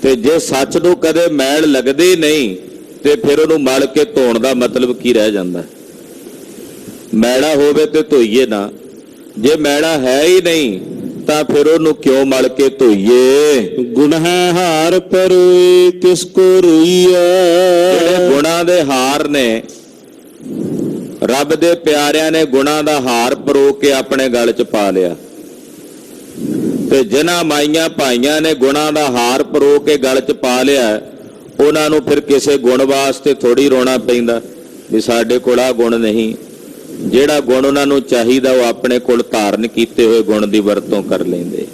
ਤੇ ਜੇ ਸੱਚ ਨੂੰ ਕਦੇ ਮੈਲ ਲੱਗਦੀ ਨਹੀਂ, ਤੇ ਫਿਰ ਉਹਨੂੰ ਮਲ ਕੇ ਧੋਣ ਦਾ ਮਤਲਬ ਕੀ ਰਹਿ ਜਾਂਦਾ? ਮੈਲਾ ਹੋਵੇ ਤੇ ਧੋਈਏ ਨਾ। ਜੇ ਮੈਲਾ ਹੈ ਹੀ ਨਹੀਂ ਤਾਂ ਫਿਰ ਉਹਨੂੰ ਕਿਉਂ ਮਲ ਕੇ ਧੋਈਏ? ਗੁਣ ਹੈ ਹਾਰ ਪਰੋਏ, ਕਿਸ ਕੋ ਰੋਈਐ। ਜਿਹੜੇ ਗੁਣਾਂ ਦੇ ਹਾਰ ਨੇ, ਰੱਬ ਦੇ ਪਿਆਰਿਆਂ ਨੇ ਗੁਣਾਂ ਦਾ ਹਾਰ ਪਰੋ ਕੇ ਆਪਣੇ ਗਲ 'ਚ ਪਾ ਲਿਆ। ਤੇ ਜਿਨ੍ਹਾਂ ਮਾਈਆਂ ਭਾਈਆਂ ਨੇ ਗੁਣਾਂ ਦਾ ਹਾਰ ਪਰੋ ਕੇ ਗਲ 'ਚ ਪਾ ਲਿਆ, ਉਹਨਾਂ ਨੂੰ ਫਿਰ ਕਿਸੇ ਗੁਣ ਵਾਸਤੇ ਥੋੜੀ ਰੋਣਾ ਪੈਂਦਾ ਵੀ ਸਾਡੇ ਕੋਲ ਆ ਗੁਣ ਨਹੀਂ। ਜਿਹੜਾ ਗੁਣ ਉਹਨਾਂ ਨੂੰ ਚਾਹੀਦਾ, ਉਹ ਆਪਣੇ ਕੋਲ ਧਾਰਨ ਕੀਤੇ ਹੋਏ ਗੁਣ ਦੀ ਵਰਤੋਂ ਕਰ ਲੈਂਦੇ।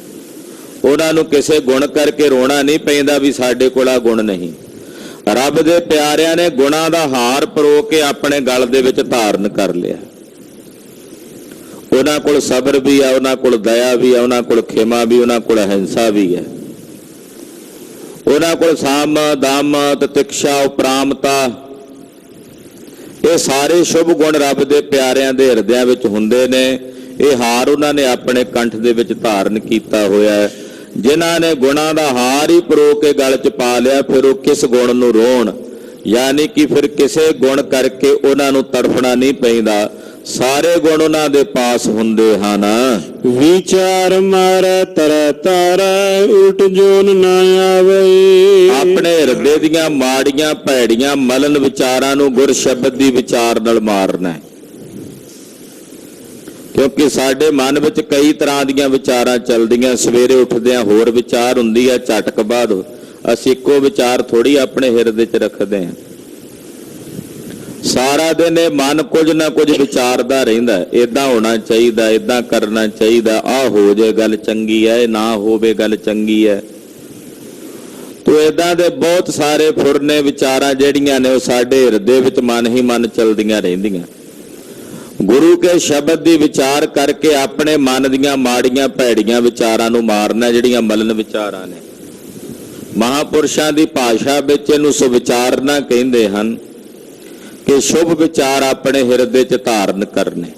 ਉਹਨਾਂ ਨੂੰ ਕਿਸੇ ਗੁਣ ਕਰਕੇ ਰੋਣਾ ਨਹੀਂ ਪੈਂਦਾ ਵੀ ਸਾਡੇ ਕੋਲ ਆ ਗੁਣ ਨਹੀਂ। ਰੱਬ ਦੇ ਪਿਆਰਿਆਂ ਨੇ ਗੁਣਾਂ ਦਾ ਹਾਰ ਪਰੋ ਕੇ ਆਪਣੇ ਗਲ ਦੇ ਵਿੱਚ ਧਾਰਨ ਕਰ ਲਿਆ। ਉਹਨਾਂ ਕੋਲ ਸਬਰ ਵੀ ਆ, ਉਹਨਾਂ ਕੋਲ ਦਇਆ ਵੀ ਆ, ਉਹਨਾਂ ਕੋਲ ਖਿਮਾ ਵੀ, ਉਹਨਾਂ ਕੋਲ ਅਹਿੰਸਾ ਵੀ ਹੈ। ਉਹਨਾਂ ਕੋਲ ਸਾਮ, ਦਮ, ਤਿਤਿਕਸ਼ਾ, ਉਪਰਾਮਤਾ, ਇਹ ਸਾਰੇ ਸ਼ੁਭ ਗੁਣ ਰੱਬ ਦੇ ਪਿਆਰਿਆਂ ਦੇ ਹਿਰਦਿਆਂ ਵਿੱਚ ਹੁੰਦੇ ਨੇ। ਇਹ ਹਾਰ ਉਹਨਾਂ ਨੇ ਆਪਣੇ ਕੰਠ ਦੇ ਵਿੱਚ ਧਾਰਨ ਕੀਤਾ ਹੋਇਆ ਹੈ। ਜਿਨ੍ਹਾਂ ਨੇ ਗੁਣਾਂ ਦਾ ਹਾਰ ਹੀ ਪਰੋ ਕੇ ਗਲ 'ਚ ਪਾ ਲਿਆ, ਫਿਰ ਉਹ ਕਿਸ ਗੁਣ ਨੂੰ ਰੋਣ, ਯਾਨੀ ਕਿ ਫਿਰ ਕਿਸੇ ਗੁਣ ਕਰਕੇ ਉਹਨਾਂ ਨੂੰ ਤੜਫਣਾ ਨਹੀਂ ਪੈਂਦਾ। ਸਾਰੇ ਗੁਣ ਉਹਨਾਂ ਦੇ ਪਾਸ ਹੁੰਦੇ ਹਨ। ਵਿਚਾਰ ਮਾਰੇ ਤਰ ਤਾਰੇ, ਉਲਟ ਜੋਨ ਨਾ ਆਵੇ। ਆਪਣੇ ਹਿਰਦੇ ਦੀਆਂ ਮਾੜੀਆਂ ਭੈੜੀਆਂ ਮਲਨ ਵਿਚਾਰਾਂ ਨੂੰ ਗੁਰ ਸ਼ਬਦ ਦੀ ਵਿਚਾਰ ਨਾਲ ਮਾਰਨਾ ਹੈ। ਕਿਉਂਕਿ ਸਾਡੇ ਮਨ ਵਿੱਚ ਕਈ ਤਰ੍ਹਾਂ ਦੀਆਂ ਵਿਚਾਰਾਂ ਚੱਲਦੀਆਂ। ਸਵੇਰੇ ਉੱਠਦਿਆਂ ਹੋਰ ਵਿਚਾਰ ਹੁੰਦੀ ਹੈ, ਝਟਕ ਬਾਅਦ ਅਸੀਂ ਇੱਕੋ ਵਿਚਾਰ ਥੋੜੀ ਆਪਣੇ ਹਿਰਦੇ 'ਚ ਰੱਖਦੇ ਹਾਂ। ਸਾਰਾ ਦਿਨ ਇਹ ਮਨ ਕੁਝ ਨਾ ਕੁਝ ਵਿਚਾਰਦਾ ਰਹਿੰਦਾ, ਇਦਾਂ ਹੋਣਾ ਚਾਹੀਦਾ, ਇਦਾਂ ਕਰਨਾ ਚਾਹੀਦਾ, ਆਹ ਹੋ ਜੇ ਗੱਲ ਚੰਗੀ ਹੈ, ਇਹ ਨਾ ਹੋਵੇ ਗੱਲ ਚੰਗੀ ਹੈ। ਤੋ ਇਦਾਂ ਦੇ ਬਹੁਤ ਸਾਰੇ ਫੁਰਨੇ ਵਿਚਾਰਾਂ ਜਿਹੜੀਆਂ ਨੇ ਉਹ ਸਾਡੇ ਹਿਰਦੇ ਵਿੱਚ ਮਨ ਹੀ ਮਨ ਚੱਲਦੀਆਂ ਰਹਿੰਦੀਆਂ। ਗੁਰੂ ਕੇ ਸ਼ਬਦ ਦੀ ਵਿਚਾਰ ਕਰਕੇ ਆਪਣੇ ਮਨ ਦੀਆਂ ਮਾੜੀਆਂ ਭੈੜੀਆਂ ਵਿਚਾਰਾਂ ਨੂੰ ਮਾਰਨਾ, ਜਿਹੜੀਆਂ ਮਲਨ ਵਿਚਾਰਾਂ ਨੇ। ਮਹਾਪੁਰਸ਼ਾਂ ਦੀ ਭਾਸ਼ਾ ਵਿੱਚ ਇਹਨੂੰ ਸੁਵਿਚਾਰਨਾ ਕਹਿੰਦੇ ਹਨ ਕਿ ਸ਼ੁਭ ਵਿਚਾਰ ਆਪਣੇ ਹਿਰਦੇ 'ਚ ਧਾਰਨ ਕਰਨੇ।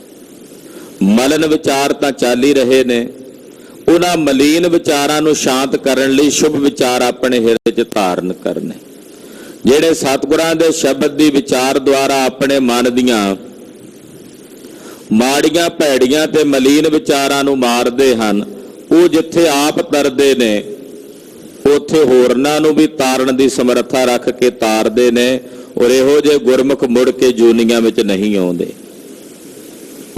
ਮਲਨ ਵਿਚਾਰ ਤਾਂ ਚੱਲ ਹੀ ਰਹੇ ਨੇ, ਉਹਨਾਂ ਮਲੀਨ ਵਿਚਾਰਾਂ ਨੂੰ ਸ਼ਾਂਤ ਕਰਨ ਲਈ ਸ਼ੁਭ ਵਿਚਾਰ ਆਪਣੇ ਹਿਰਦੇ 'ਚ ਧਾਰਨ ਕਰਨੇ। ਜਿਹੜੇ ਸਤਿਗੁਰਾਂ ਦੇ ਸ਼ਬਦ ਦੀ ਵਿਚਾਰ ਦੁਆਰਾ ਆਪਣੇ ਮਨ ਦੀਆਂ ਮਾੜੀਆਂ ਭੈੜੀਆਂ ਤੇ ਮਲੀਨ ਵਿਚਾਰਾਂ ਨੂੰ ਮਾਰਦੇ ਹਨ, ਉਹ ਜਿੱਥੇ ਆਪ ਤਰਦੇ ਨੇ ਉੱਥੇ ਹੋਰਨਾਂ ਨੂੰ ਵੀ ਤਾਰਨ ਦੀ ਸਮਰੱਥਾ ਰੱਖ ਕੇ ਤਾਰਦੇ ਨੇ। ਔਰ ਇਹੋ ਜਿਹੇ ਗੁਰਮੁਖ ਮੁੜ ਕੇ ਜੂਨੀਆਂ ਵਿੱਚ ਨਹੀਂ ਆਉਂਦੇ।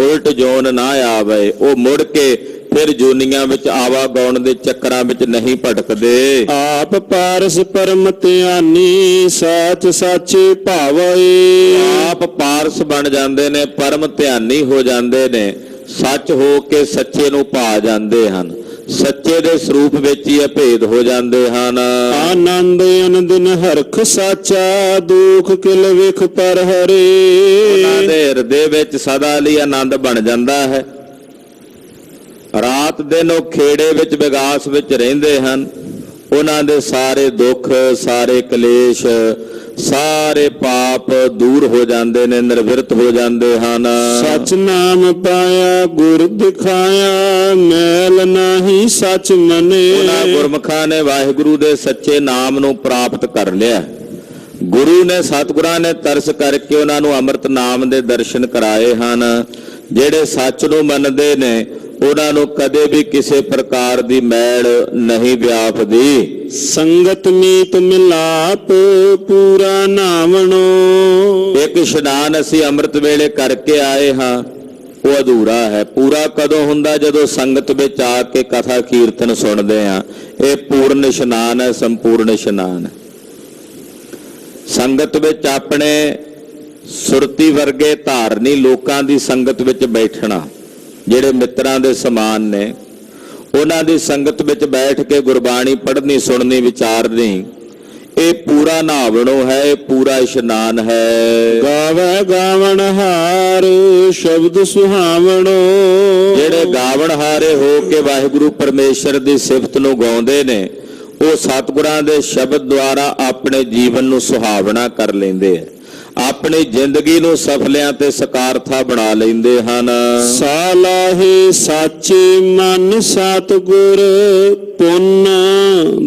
ਉਲਟ ਜੋਨ ਨਾ ਆਵੇ, ਉਹ ਮੁੜ ਕੇ ਫਿਰ ਜੂਨੀਆਂ ਵਿੱਚ ਆਵਾ ਗਾਉਣ ਦੇ ਚੱਕਰਾਂ ਵਿੱਚ ਨਹੀਂ ਭਟਕਦੇ। ਆਪ ਪਾਰਸ ਪਰਮ ਧਿਆਨੀ ਸਾਚ ਸਾਚੇ ਭਾਵੈ। ਆਪ ਪਾਰਸ ਬਣ ਜਾਂਦੇ ਨੇ, ਪਰਮ ਧਿਆਨੀ ਹੋ ਜਾਂਦੇ ਨੇ, ਸੱਚ ਹੋ ਕੇ ਸੱਚੇ ਨੂੰ ਭਾ ਜਾਂਦੇ ਹਨ, ਸੱਚੇ ਦੇ ਸਰੂਪ ਵਿੱਚ ਹੀ ਅਭੇਦ ਹੋ ਜਾਂਦੇ ਹਨ। ਆਨੰਦ ਅਨੰਦਿਨ ਹਰਖ ਸਾਚਾ ਦੁਖ ਕਿਲ ਵਿਖ ਪਰ ਹਰੇ। ਉਹਨਾਂ ਦੇ ਹਿਰਦੇ ਵਿੱਚ ਸਦਾ ਲਈ ਆਨੰਦ ਬਣ ਜਾਂਦਾ ਹੈ। ਰਾਤ ਦਿਨ ਉਹ ਖੇੜੇ ਵਿੱਚ ਵਿਗਾਸ ਵਿੱਚ ਰਹਿੰਦੇ ਹਨ। ਉਹਨਾਂ ਦੇ ਸਾਰੇ ਦੁੱਖ, ਸਾਰੇ ਕਲੇਸ਼, ਸਾਰੇ ਪਾਪ ਦੂਰ ਹੋ ਜਾਂਦੇ ਨੇ, ਨਿਰਵਿਰਤ ਹੋ ਜਾਂਦੇ ਹਨ। ਸਚ ਨਾਮ ਪਾਇਆ ਗੁਰ ਦਿਖਾਇਆ ਮੈਲ ਨਾਹੀ ਸਚ ਮਨੇ। ਉਹਨਾਂ ਗੁਰਮੁਖਾਂ ਨੇ ਵਾਹਿਗੁਰੂ ਦੇ ਸੱਚੇ ਨਾਮ ਨੂੰ ਪ੍ਰਾਪਤ ਕਰ ਲਿਆ। ਗੁਰੂ ਨੇ, ਸਤਿਗੁਰਾਂ ਨੇ ਤਰਸ ਕਰਕੇ ਉਹਨਾਂ ਨੂੰ ਅੰਮ੍ਰਿਤ ਨਾਮ ਦੇ ਦਰਸ਼ਨ ਕਰਾਏ ਹਨ। ਜਿਹੜੇ ਸੱਚ ਨੂੰ ਮੰਨਦੇ ਨੇ ਉਹਨਾਂ ਨੂੰ ਕਦੇ ਵੀ ਕਿਸੇ ਪ੍ਰਕਾਰ ਦੀ ਮੈਲ ਨਹੀਂ ਵਿਆਪਦੀ। ਸੰਗਤ ਮੀਤ ਮਿਲਾਪ ਪੂਰਾ ਨਾਵਣੋ। ਇੱਕ ਇਸ਼ਨਾਨ ਅਸੀਂ ਅੰਮ੍ਰਿਤ ਵੇਲੇ ਕਰਕੇ ਆਏ ਹਾਂ, ਉਹ ਅਧੂਰਾ ਹੈ। ਪੂਰਾ ਕਦੋਂ ਹੁੰਦਾ? ਜਦੋਂ ਸੰਗਤ ਵਿੱਚ ਆ ਕੇ ਕਥਾ ਕੀਰਤਨ ਸੁਣਦੇ ਹਾਂ। ਇਹ ਪੂਰਨ ਇਸ਼ਨਾਨ ਹੈ, ਸੰਪੂਰਨ ਇਸ਼ਨਾਨ ਹੈ। ਸੰਗਤ ਵਿੱਚ ਆਪਣੇ ਸੁਰਤੀ ਵਰਗੇ ਧਾਰਨੀ ਲੋਕਾਂ ਦੀ ਸੰਗਤ ਵਿੱਚ ਬੈਠਣਾ, ਜਿਹੜੇ ਮਿੱਤਰਾਂ ਦੇ ਸਮਾਨ ਨੇ, ਉਹਨਾਂ ਦੀ ਸੰਗਤ ਵਿੱਚ ਬੈਠ ਕੇ ਗੁਰਬਾਣੀ ਪੜ੍ਹਨੀ, ਸੁਣਨੀ, ਵਿਚਾਰਨੀ, ਇਹ ਪੂਰਾ ਨਾਵਣੋ ਹੈ, ਇਹ ਪੂਰਾ ਇਸ਼ਨਾਨ ਹੈ। ਗਾਵੇ ਗਾਵਣ ਹਾਰ ਸ਼ਬਦ ਸੁਹਾਵਣੋ। ਜਿਹੜੇ ਗਾਵਣ ਹਾਰੇ ਹੋ ਕੇ ਵਾਹਿਗੁਰੂ ਪਰਮੇਸ਼ਰ ਦੀ ਸਿਫਤ ਨੂੰ ਗਾਉਂਦੇ ਨੇ, ਉਹ ਸਤਿਗੁਰਾਂ ਦੇ ਸ਼ਬਦ ਦੁਆਰਾ ਆਪਣੇ ਜੀਵਨ ਨੂੰ ਸੁਹਾਵਣਾ ਕਰ ਲੈਂਦੇ ਆ, ਆਪਣੀ ਜ਼ਿੰਦਗੀ ਨੂੰ ਸਫਲਿਆਂ ਤੇ ਸਕਾਰਥਾ ਬਣਾ ਲੈਂਦੇ ਹਨ। ਸਾਲਾਹੇ ਸਾਚੇ ਮਨ ਸਤਿਗੁਰ ਪੁੰਨ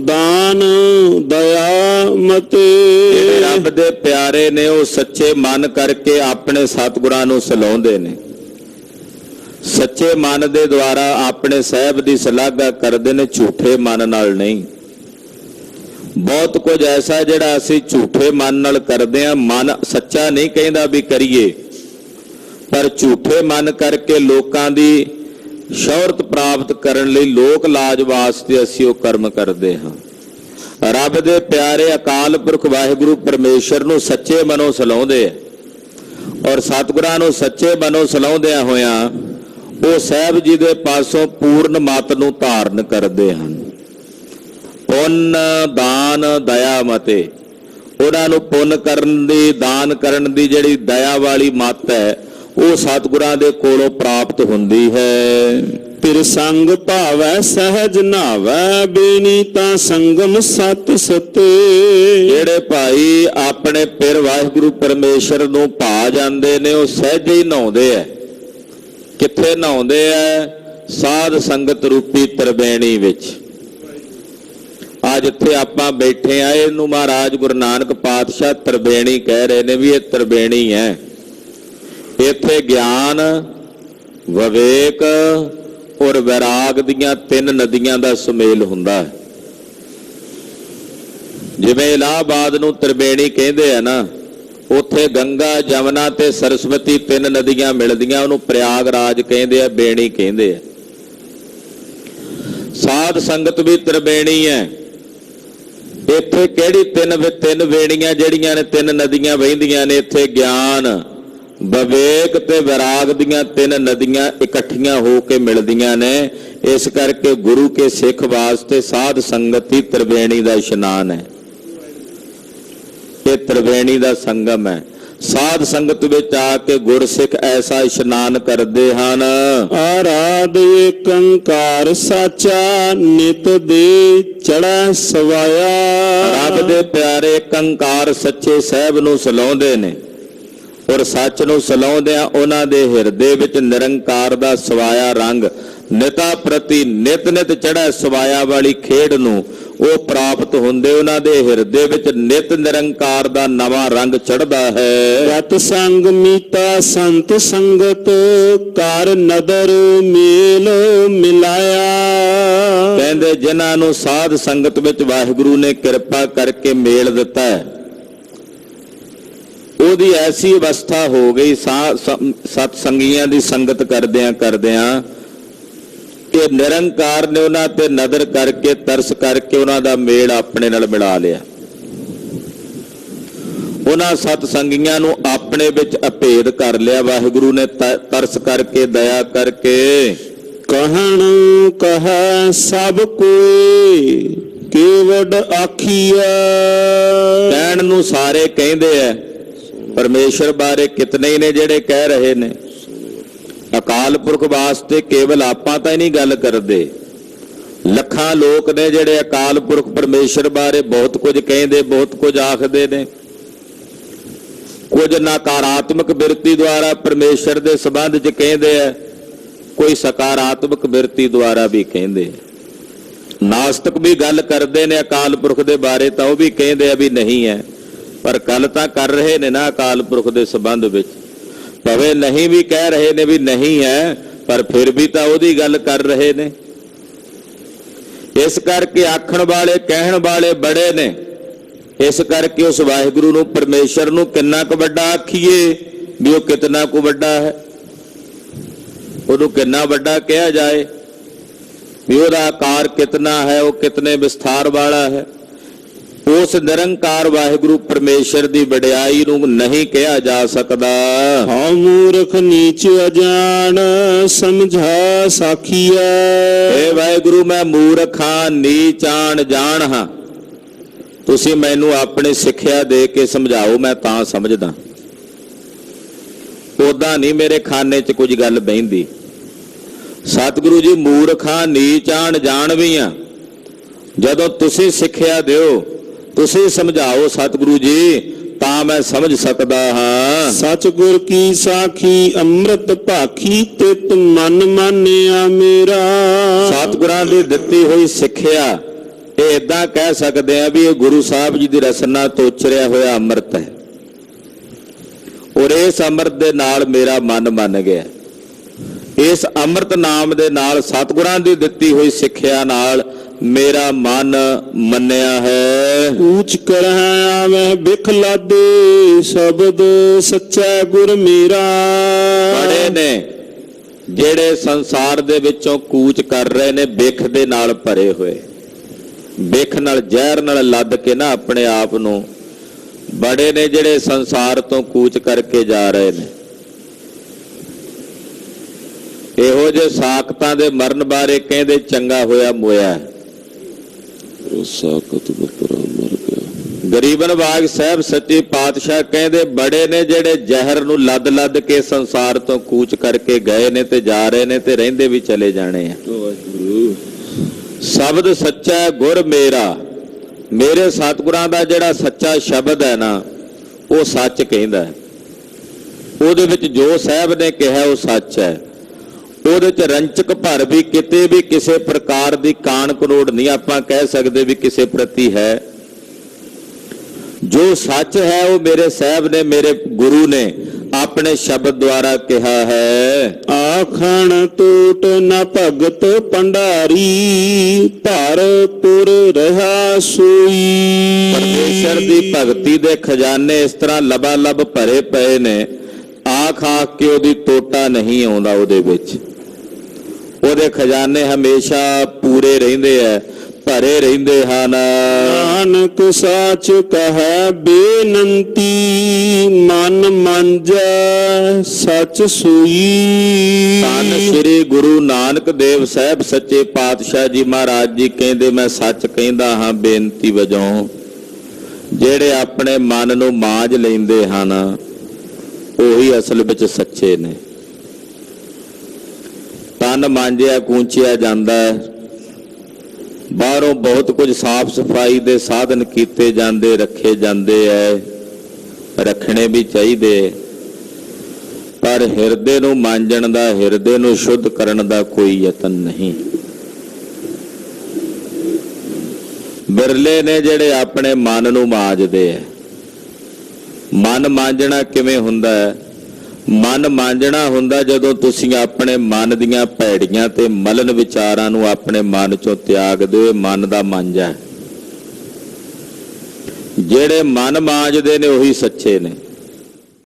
ਦਾਨ ਦਇਆ ਮਤੇ। ਜਿਹੜੇ ਰੱਬ ਦੇ ਪਿਆਰੇ ਨੇ ਉਹ ਸੱਚੇ ਮਨ ਕਰਕੇ ਆਪਣੇ ਸਤਿਗੁਰਾਂ ਨੂੰ ਸਲਾਹੁੰਦੇ ਨੇ। ਸੱਚੇ ਮਨ ਦੇ ਦੁਆਰਾ ਆਪਣੇ ਸਾਹਿਬ ਦੀ ਸ਼ਲਾਘਾ ਕਰਦੇ ਨੇ, ਝੂਠੇ ਮਨ ਨਾਲ ਨਹੀਂ। ਬਹੁਤ ਕੁਝ ਐਸਾ ਜਿਹੜਾ ਅਸੀਂ ਝੂਠੇ ਮਨ ਨਾਲ ਕਰਦੇ ਹਾਂ। ਮਨ ਸੱਚਾ ਨਹੀਂ ਕਹਿੰਦਾ ਵੀ ਕਰੀਏ, ਪਰ ਝੂਠੇ ਮਨ ਕਰਕੇ ਲੋਕਾਂ ਦੀ ਸ਼ੌਹਰਤ ਪ੍ਰਾਪਤ ਕਰਨ ਲਈ, ਲੋਕ ਲਾਜ ਵਾਸਤੇ ਅਸੀਂ ਉਹ ਕਰਮ ਕਰਦੇ ਹਾਂ। ਰੱਬ ਦੇ ਪਿਆਰੇ ਅਕਾਲ ਪੁਰਖ ਵਾਹਿਗੁਰੂ ਪਰਮੇਸ਼ਰ ਨੂੰ ਸੱਚੇ ਮਨੋਂ ਸਲਾਹੁੰਦੇ ਆ, ਔਰ ਸਤਿਗੁਰਾਂ ਨੂੰ ਸੱਚੇ ਮਨੋਂ ਸਲਾਹੁੰਦਿਆਂ ਹੋਇਆਂ ਉਹ ਸਾਹਿਬ ਜੀ ਦੇ ਪਾਸੋਂ ਪੂਰਨ ਮਤ ਨੂੰ ਧਾਰਨ ਕਰਦੇ ਹਨ। ਪੁੰਨ ਦਾਨ ਦਇਆ ਮਤੇ। ਉਹਨਾਂ ਨੂੰ ਪੁੰਨ ਕਰਨ ਦੀ, ਦਾਨ ਕਰਨ ਦੀ ਜਿਹੜੀ ਦਇਆ ਵਾਲੀ ਮੱਤ ਹੈ, ਉਹ ਸਤਿਗੁਰਾਂ ਦੇ ਕੋਲੋਂ ਪ੍ਰਾਪਤ ਹੁੰਦੀ ਹੈ। ਫਿਰ ਸੰਗ ਭਾਵੈ ਸਹਿਜ ਨਾਵੈ ਬੇਨੀ ਤਾਂ ਸੰਗਮ ਸਤ ਸਤੇ। ਜਿਹੜੇ ਭਾਈ ਆਪਣੇ ਪਿਰ ਵਾਹਿਗੁਰੂ ਪਰਮੇਸ਼ਰ ਨੂੰ ਭਾ ਜਾਂਦੇ ਨੇ, ਉਹ ਸਹਿਜ ਹੀ ਨਹਾਉਂਦੇ ਐ। ਕਿੱਥੇ ਨਹਾਉਂਦੇ ਐ? ਸਾਧ ਸੰਗਤ ਰੂਪੀ ਤਰਬੈਣੀ ਵਿੱਚ। ਅੱਜ ਇੱਥੇ ਆਪਾਂ ਬੈਠੇ ਆ, ਇਹਨੂੰ ਮਹਾਰਾਜ ਗੁਰੂ ਨਾਨਕ ਪਾਤਸ਼ਾਹ ਤਰਬੈਣੀ ਕਹਿ ਰਹੇ ਨੇ ਵੀ ਇਹ ਤਰਬੈਣੀ ਹੈ। ਇੱਥੇ ਗਿਆਨ, ਵਿਵੇਕ ਔਰ ਵੈਰਾਗ ਦੀਆਂ ਤਿੰਨ ਨਦੀਆਂ ਦਾ ਸੁਮੇਲ ਹੁੰਦਾ ਹੈ। ਜਿਵੇਂ ਇਲਾਹਾਬਾਦ ਨੂੰ ਤ੍ਰਿਵੇਣੀ ਕਹਿੰਦੇ ਆ ਨਾ, ਉੱਥੇ ਗੰਗਾ, ਜਮਨਾ ਤੇ ਸਰਸਵਤੀ ਤਿੰਨ ਨਦੀਆਂ ਮਿਲਦੀਆਂ, ਉਹਨੂੰ ਪ੍ਰਯਾਗਰਾਜ ਕਹਿੰਦੇ ਆ, ਬੇਣੀ ਕਹਿੰਦੇ ਆ। ਸਾਧ ਸੰਗਤ ਵੀ ਤ੍ਰਿਵੇਣੀ ਹੈ। ਇੱਥੇ ਕਿਹੜੀ ਤਿੰਨ ਵੇਣੀਆਂ ਜਿਹੜੀਆਂ ਨੇ, ਤਿੰਨ ਨਦੀਆਂ ਵਹਿੰਦੀਆਂ ਨੇ, ਇੱਥੇ ਗਿਆਨ, ਵਿਵੇਕ ਤੇ ਵਿਰਾਗ ਦੀਆਂ ਤਿੰਨ ਨਦੀਆਂ ਇਕੱਠੀਆਂ ਹੋ ਕੇ ਮਿਲਦੀਆਂ ਨੇ। ਇਸ ਕਰਕੇ ਗੁਰੂ ਕੇ ਸਿੱਖ ਵਾਸਤੇ ਸਾਧ ਸੰਗਤ ਹੀ ਤ੍ਰਿਵੇਣੀ ਦਾ ਇਸ਼ਨਾਨ ਹੈ। ਇਹ ਤ੍ਰਿਵੇਣੀ ਦਾ ਸੰਗਮ ਹੈ। ਸਾਧ ਸੰਗਤ ਵਿੱਚ ਆ ਕੇ ਗੁਰਸਿੱਖ ਐਸਾ ਇਸ਼ਨਾਨ ਕਰਦੇ ਹਨ। ਆਰਾਧ ਏਕੰਕਾਰ ਸਾਚਾ, ਨਿਤ ਦੇ ਚੜਾ ਸਵਾਇਆ। ਰੱਬ ਦੇ ਪਿਆਰੇ ਏਕੰਕਾਰ ਸੱਚੇ ਸਾਹਿਬ ਨੂੰ ਸਲਾਉਂਦੇ ਨੇ, ਔਰ ਸੱਚ ਨੂੰ ਸਲਾਉਂਦਿਆਂ ਉਹਨਾਂ ਦੇ ਹਿਰਦੇ ਵਿੱਚ ਨਿਰੰਕਾਰ ਦਾ ਸਵਾਇਆ ਰੰਗ, ਨਿਤਾ ਪ੍ਰਤੀ ਨਿਤ ਚੜਾ ਸਵਾਇਆ ਵਾਲੀ ਖੇਡ ਨੂੰ ਉਹ ਪ੍ਰਾਪਤ ਹੁੰਦੇ। ਉਹਨਾਂ ਦੇ ਹਿਰਦੇ ਵਿੱਚ ਨਿਤ ਨਿਰੰਕਾਰ ਦਾ ਨਵਾਂ ਰੰਗ ਚੜ੍ਹਦਾ ਹੈ। ਰਤ ਸੰਗ ਮੀਤਾ ਸੰਤ ਸੰਗਤ, ਕਰ ਨਦਰ ਮੇਲ ਮਿਲਾਇਆ। ਕਹਿੰਦੇ ਜਿਨ੍ਹਾਂ ਨੂੰ ਸਾਧ ਸੰਗਤ ਵਿੱਚ ਵਾਹਿਗੁਰੂ ਨੇ ਕਿਰਪਾ ਕਰਕੇ ਮੇਲ ਦਿੱਤਾ ਹੈ, ਉਹਦੀ ਐਸੀ ਅਵਸਥਾ ਹੋ ਗਈ ਸਤ ਸੰਗੀਆਂ ਦੀ ਸੰਗਤ ਕਰਦਿਆਂ ਕਿ ਨਿਰੰਕਾਰ ਨੇ ਉਹਨਾਂ ਤੇ ਨਦਰ ਕਰਕੇ, ਤਰਸ ਕਰਕੇ ਉਹਨਾਂ ਦਾ ਮੇਲ ਆਪਣੇ ਨਾਲ ਮਿਲਾ ਲਿਆ। ਉਹਨਾਂ ਸਤ ਸੰਗੀਆਂ ਨੂੰ ਆਪਣੇ ਵਿੱਚ ਅਭੇਦ ਕਰ ਲਿਆ। ਵਾਹਿਗੁਰੂ ਨੇ ਤਰਸ ਕਰਕੇ, ਦਇਆ ਕਰਕੇ। ਕਹਿਣ ਕਹੈ ਸਭ ਕੋਈ, ਕੇਵਡ ਆਖੀਐ। ਕਹਿਣ ਨੂੰ ਸਾਰੇ ਕਹਿੰਦੇ ਐ, ਪਰਮੇਸ਼ਰ ਬਾਰੇ ਕਿਤਨੇ ਹੀ ਨੇ ਜਿਹੜੇ ਕਹਿ ਰਹੇ ਨੇ। ਅਕਾਲ ਪੁਰਖ ਵਾਸਤੇ ਕੇਵਲ ਆਪਾਂ ਤਾਂ ਹੀ ਨਹੀਂ ਗੱਲ ਕਰਦੇ, ਲੱਖਾਂ ਲੋਕ ਨੇ ਜਿਹੜੇ ਅਕਾਲ ਪੁਰਖ ਪਰਮੇਸ਼ਰ ਬਾਰੇ ਬਹੁਤ ਕੁਝ ਕਹਿੰਦੇ, ਬਹੁਤ ਕੁਝ ਆਖਦੇ ਨੇ। ਕੁਝ ਨਕਾਰਾਤਮਕ ਬਿਰਤੀ ਦੁਆਰਾ ਪਰਮੇਸ਼ਰ ਦੇ ਸੰਬੰਧ 'ਚ ਕਹਿੰਦੇ ਆ, ਕੋਈ ਸਕਾਰਾਤਮਕ ਬਿਰਤੀ ਦੁਆਰਾ ਵੀ ਕਹਿੰਦੇ। ਨਾਸਤਕ ਵੀ ਗੱਲ ਕਰਦੇ ਨੇ ਅਕਾਲ ਪੁਰਖ ਦੇ ਬਾਰੇ, ਤਾਂ ਉਹ ਵੀ ਕਹਿੰਦੇ ਆ ਵੀ ਨਹੀਂ ਹੈ, ਪਰ ਗੱਲ ਤਾਂ ਕਰ ਰਹੇ ਨੇ ਨਾ ਅਕਾਲ ਪੁਰਖ ਦੇ ਸੰਬੰਧ ਵਿੱਚ। ਭਾਵੇਂ ਨਹੀਂ ਵੀ ਕਹਿ ਰਹੇ ਨੇ ਵੀ ਨਹੀਂ ਹੈ, ਪਰ ਫਿਰ ਵੀ ਤਾਂ ਉਹਦੀ ਗੱਲ ਕਰ ਰਹੇ ਨੇ। ਇਸ ਕਰਕੇ ਆਖਣ ਵਾਲੇ, ਕਹਿਣ ਵਾਲੇ ਬੜੇ ਨੇ। ਇਸ ਕਰਕੇ ਉਸ ਵਾਹਿਗੁਰੂ ਨੂੰ, ਪਰਮੇਸ਼ਰ ਨੂੰ ਕਿੰਨਾ ਕੁ ਵੱਡਾ ਆਖੀਏ ਵੀ ਉਹ ਕਿਤਨਾ ਕੁ ਵੱਡਾ ਹੈ। ਉਹਨੂੰ ਕਿੰਨਾ ਵੱਡਾ ਕਿਹਾ ਜਾਏ ਵੀ ਉਹਦਾ ਆਕਾਰ ਕਿਤਨਾ ਹੈ, ਉਹ ਕਿਤਨੇ ਵਿਸਥਾਰ ਵਾਲਾ ਹੈ। ਉਸ ਨਿਰੰਕਾਰ ਵਾਹਿਗੁਰੂ ਪਰਮੇਸ਼ਰ ਦੀ ਵਡਿਆਈ ਨੂੰ ਨਹੀਂ ਕਿਹਾ ਜਾ ਸਕਦਾ। ਹਉ ਮੂਰਖ ਨੀਚ ਅਜਾਣ, ਸਮਝਾ ਸਾਖੀਐ। ਏ ਵਾਹਿਗੁਰੂ, ਮੈਂ ਮੂਰਖ ਹਾਂ, ਨੀਚਾਣ ਜਾਣ ਹਾਂ। ਤੁਸੀਂ ਮੈਨੂੰ ਆਪਣੀ ਸਿੱਖਿਆ ਦੇ ਕੇ ਸਮਝਾਓ, ਮੈਂ ਤਾਂ ਸਮਝਦਾ। ਉਦਾਂ ਨਹੀਂ ਮੇਰੇ ਖਾਨੇ 'ਚ ਕੁਝ ਗੱਲ ਬਹਿੰਦੀ। ਸਤਿਗੁਰੂ ਜੀ, ਮੂਰਖ ਹਾਂ, ਨੀਚਾਣ ਜਾਣ ਵੀ ਆ। ਜਦੋਂ ਤੁਸੀਂ ਸਿੱਖਿਆ ਦਿਓ, ਤੁਸੀਂ ਸਮਝਾਓ ਸਤਿਗੁਰੂ ਜੀ, ਤਾਂ ਮੈਂ ਸਮਝ ਸਕਦਾ ਹਾਂ। ਸਤਿਗੁਰ ਕੀ ਸਾਖੀ ਅੰਮ੍ਰਿਤ ਭਾਖੀ, ਤਿਤ ਮਨ ਮਾਨਿਆ ਮੇਰਾ। ਸਤਿਗੁਰਾਂ ਦੀ ਦਿੱਤੀ ਹੋਈ ਸਿੱਖਿਆ, ਇਹ ਏਦਾਂ ਕਹਿ ਸਕਦੇ ਆ ਵੀ ਇਹ ਗੁਰੂ ਸਾਹਿਬ ਜੀ ਦੀ ਰਸਨਾ ਤੋਂ ਉਚਰਿਆ ਹੋਇਆ ਅੰਮ੍ਰਿਤ ਹੈ, ਔਰ ਇਸ ਅੰਮ੍ਰਿਤ ਦੇ ਨਾਲ ਮੇਰਾ ਮਨ ਮੰਨ ਗਿਆ। ਇਸ ਅੰਮ੍ਰਿਤ ਨਾਮ ਦੇ ਨਾਲ, ਸਤਿਗੁਰਾਂ ਦੀ ਦਿੱਤੀ ਹੋਈ ਸਿੱਖਿਆ ਨਾਲ ਮੇਰਾ ਮਨ ਮੰਨਿਆ ਹੈ। ਊਚ ਕਰਹਿ ਆਵਹਿ ਬਿਖ ਲਾਦੇ, ਸ਼ਬਦ ਸੱਚਾ ਗੁਰ ਮੇਰਾ। ਬੜੇ ਨੇ ਜਿਹੜੇ ਸੰਸਾਰ ਦੇ ਵਿੱਚੋਂ ਕੂਚ ਕਰ ਰਹੇ ਨੇ, ਬਿਖ ਦੇ ਨਾਲ ਭਰੇ ਹੋਏ, ਬਿਖ ਨਾਲ, ਜ਼ਹਿਰ ਨਾਲ ਲੱਦ ਕੇ ਨਾ ਆਪਣੇ ਆਪ ਨੂੰ। ਬੜੇ ਨੇ ਜਿਹੜੇ ਸੰਸਾਰ ਤੋਂ ਕੂਚ ਕਰਕੇ ਜਾ ਰਹੇ ਨੇ। ਇਹੋ ਜਿਹੇ ਸਾਖਤਾਂ ਦੇ ਮਰਨ ਬਾਰੇ ਕਹਿੰਦੇ ਚੰਗਾ ਹੋਇਆ ਮੋਇਆ। ਸਾਖਤ ਬਤਰਾ ਮਰ ਗਿਆ। ਗਰੀਬਨ ਬਾਗ ਸਾਹਿਬ ਸੱਚੇ ਪਾਤਸ਼ਾਹ ਕਹਿੰਦੇ ਬੜੇ ਨੇ ਜਿਹੜੇ ਜ਼ਹਿਰ ਨੂੰ ਲੱਦ ਕੇ ਸੰਸਾਰ ਤੋਂ ਕੂਚ ਕਰਕੇ ਗਏ ਨੇ ਤੇ ਜਾ ਰਹੇ ਨੇ ਤੇ ਰਹਿੰਦੇ ਵੀ ਚਲੇ ਜਾਣੇ ਆ। ਸ਼ਬਦ ਸੱਚਾ ਗੁਰ ਮੇਰਾ, ਮੇਰੇ ਸਤਿਗੁਰਾਂ ਦਾ ਜਿਹੜਾ ਸੱਚਾ ਸ਼ਬਦ ਹੈ ਨਾ, ਉਹ ਸੱਚ ਕਹਿੰਦਾ। ਉਹਦੇ ਵਿੱਚ ਜੋ ਸਾਹਿਬ ਨੇ ਕਿਹਾ ਉਹ ਸੱਚ ਹੈ। ਉਹਦੇ ਚ ਰੰਚਕ ਭਰ ਵੀ ਕਿਤੇ ਵੀ ਕਿਸੇ ਪ੍ਰਕਾਰ ਦੀ ਕਾਣ ਕਰੋੜ ਨਹੀਂ ਆਪਾਂ ਕਹਿ ਸਕਦੇ ਵੀ ਕਿਸੇ ਪ੍ਰਤੀ ਹੈ। ਜੋ ਸੱਚ ਹੈ ਉਹ ਮੇਰੇ ਸਾਹਿਬ ਨੇ, ਮੇਰੇ ਗੁਰੂ ਨੇ ਆਪਣੇ ਸ਼ਬਦ ਦੁਆਰਾ ਕਿਹਾ ਹੈ। ਆਖਣ ਟੂਟ ਨ ਭਗਤ ਭੰਡਾਰੀ, ਭਰਪੁਰ ਰਹਾ ਸੋਈ। ਈਸ਼ਰ ਦੀ ਭਗਤੀ ਦੇ ਖਜ਼ਾਨੇ ਇਸ ਤਰ੍ਹਾਂ ਲਬਾਲਬ ਭਰੇ ਪਏ ਨੇ, ਆਖ ਆਖ ਕੇ ਉਹਦੀ ਟੋਟਾ ਨਹੀਂ ਆਉਂਦਾ ਉਹਦੇ ਵਿੱਚ। ਉਹਦੇ ਖਜ਼ਾਨੇ ਹਮੇਸ਼ਾ ਪੂਰੇ ਰਹਿੰਦੇ ਐ, ਭਰੇ ਰਹਿੰਦੇ ਹਨ। ਨਾਨਕ ਸਾਚ ਕਹੈ ਬੇਨੰਤੀ, ਮਨ ਮਾਂਜੈ ਸਚ ਸੋਈ। ਧੰਨ ਸ੍ਰੀ ਗੁਰੂ ਨਾਨਕ ਦੇਵ ਸਾਹਿਬ ਸੱਚੇ ਪਾਤਸ਼ਾਹ ਜੀ ਮਹਾਰਾਜ ਜੀ ਕਹਿੰਦੇ, ਮੈਂ ਸੱਚ ਕਹਿੰਦਾ ਹਾਂ ਬੇਨਤੀ ਵਜੋਂ, ਜਿਹੜੇ ਆਪਣੇ ਮਨ ਨੂੰ ਮਾਂਜ ਲੈਂਦੇ ਹਨ ਉਹੀ ਅਸਲ ਵਿੱਚ ਸੱਚੇ ਨੇ। ਤਨ ਮਾਂਜਿਆ ਕੂੰਚਿਆ ਜਾਂਦਾ ਹੈ, ਬਾਹਰੋਂ ਬਹੁਤ ਕੁਝ ਸਾਫ਼ ਸਫਾਈ ਦੇ ਸਾਧਨ ਕੀਤੇ ਜਾਂਦੇ, ਰੱਖੇ ਜਾਂਦੇ ਐ, ਰੱਖਣੇ ਵੀ ਚਾਹੀਦੇ, ਪਰ ਹਿਰਦੇ ਨੂੰ ਮਾਂਜਣ ਦਾ, ਹਿਰਦੇ ਨੂੰ ਸ਼ੁੱਧ ਕਰਨ ਦਾ ਕੋਈ ਯਤਨ ਨਹੀਂ। ਬਿਰਲੇ ਨੇ ਜਿਹੜੇ ਆਪਣੇ ਮਨ ਨੂੰ ਮਾਂਜਦੇ ਐ। ਮਨ ਮਾਂਜਣਾ ਕਿਵੇਂ ਹੁੰਦਾ ਹੈ? ਮਨ ਮਾਂਜਣਾ ਹੁੰਦਾ ਜਦੋਂ ਤੁਸੀਂ ਆਪਣੇ ਮਨ ਦੀਆਂ ਭੈੜੀਆਂ ਤੇ ਮਲਨ ਵਿਚਾਰਾਂ ਨੂੰ ਆਪਣੇ ਮਨ ਚੋਂ ਤਿਆਗ ਦਿਓ। ਮਨ ਦਾ ਮਾਂਜਾ। ਜਿਹੜੇ ਮਨ ਮਾਂਜਦੇ ਨੇ ਉਹੀ ਸੱਚੇ ਨੇ।